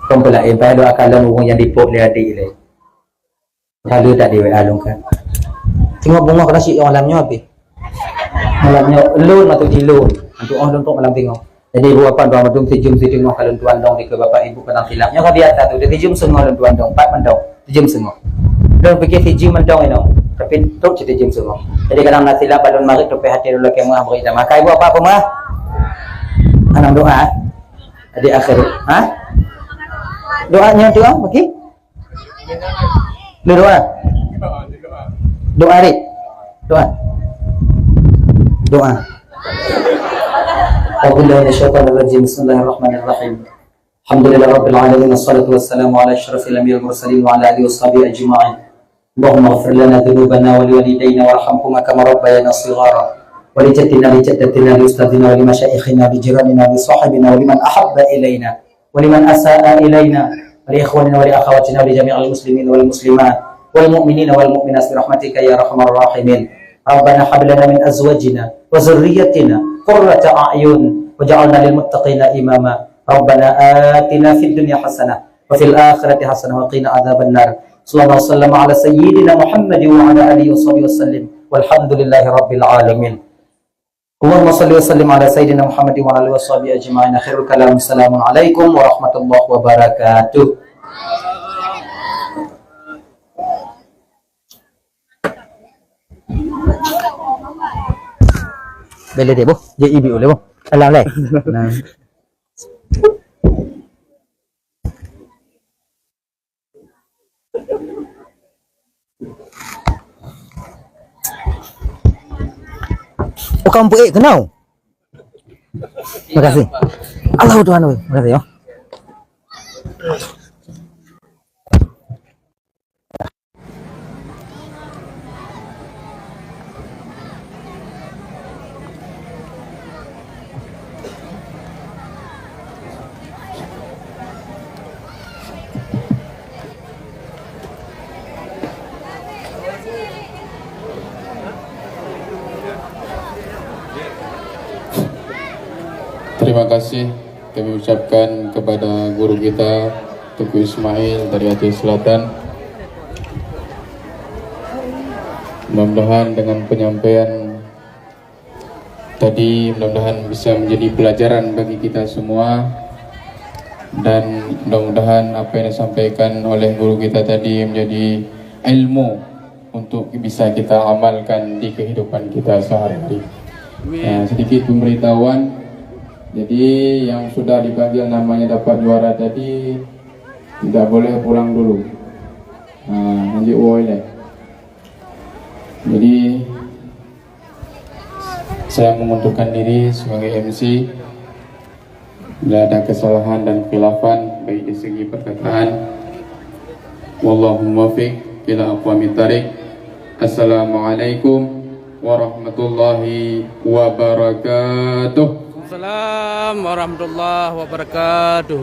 Speaker 1: Kompela pai doa kalian urang yang dipot le adik le. Kalau tak di WA long kan. Tengok bunga kada si orang malamnya habis. Malamnya loan atau dilon. Untuk orang untuk malam tengok. Jadi ibu bapa doa madum sejum tengok kalau tuan dong di ke bapa ibu kadang silapnya ka biasa tu dia sejum semua tuan dong 4 mendong. Sejum semua. Dan fikir sejum mendong ino. Tapi tok cerita sejum semua. Jadi kadang nak silap balon maghrib tu hati dulu ke mah beri sama. Kai ibu apa mah? Anak doa. Adik akhir. Ha? Doanya doa bagi? Doa. Doa ri. Doa. Alhamdulillah syaitanir rajim. Bismillahirrahmanirrahim. Alhamdulillah rabbil alamin wassalatu wassalamu ala asyrafil anbiya'il mursalin wa ala alihi washabihi ajma'in. Allahumma ighfir lana dhunubana wa liwalidayna warhamhuma kama rabbayana shighara. Wa li jaddiنا li ustadzina wa li masyayikhina li jiranina li sahibina wa liman ahabba ilaina. ولمن أساء إلينا ولإخواننا ولأخواتنا ولجميع المسلمين والمسلمات والمؤمنين والمؤمنات برحمتك يا أرحم الراحمين ربنا هب لنا من أزواجنا وذريتنا قرة أعين وجعلنا للمتقين إماما ربنا آتنا في الدنيا حسنة وفي الآخرة حسنة وقنا عذاب النار صلى الله وسلم على سيدنا محمد وعلى آله وصحبه وسلم والحمد لله رب العالمين Allahumma salli wa sallim ala sayyidina Muhammad wa ala alihi washabihi ajma'in. Akhirul kalam. Assalamualaikum warahmatullahi wabarakatuh. Boleh deh, boh. Jadi ibu boleh, boh. Alam leh. Bukan buik kenal. Terima kasih. Allah Tuhan. Terima kasih ya.
Speaker 2: Terima kasih kami ucapkan kepada guru kita Teguh Ismail dari Aceh Selatan. Mudah-mudahan dengan penyampaian tadi mudah-mudahan bisa menjadi pelajaran bagi kita semua, dan mudah-mudahan apa yang disampaikan oleh guru kita tadi menjadi ilmu untuk bisa kita amalkan di kehidupan kita sehari-hari. Sedikit pemberitahuan, jadi yang sudah dipanggil namanya dapat juara tadi tidak boleh pulang dulu. Nanti boleh. Jadi saya mengundurkan diri sebagai MC. Bila ada kesalahan dan khilafan baik di segi perkataan, wallahu muwaffiq ila aqwamit thariq. Assalamualaikum warahmatullahi wabarakatuh.
Speaker 3: Assalamualaikum warahmatullahi wabarakatuh.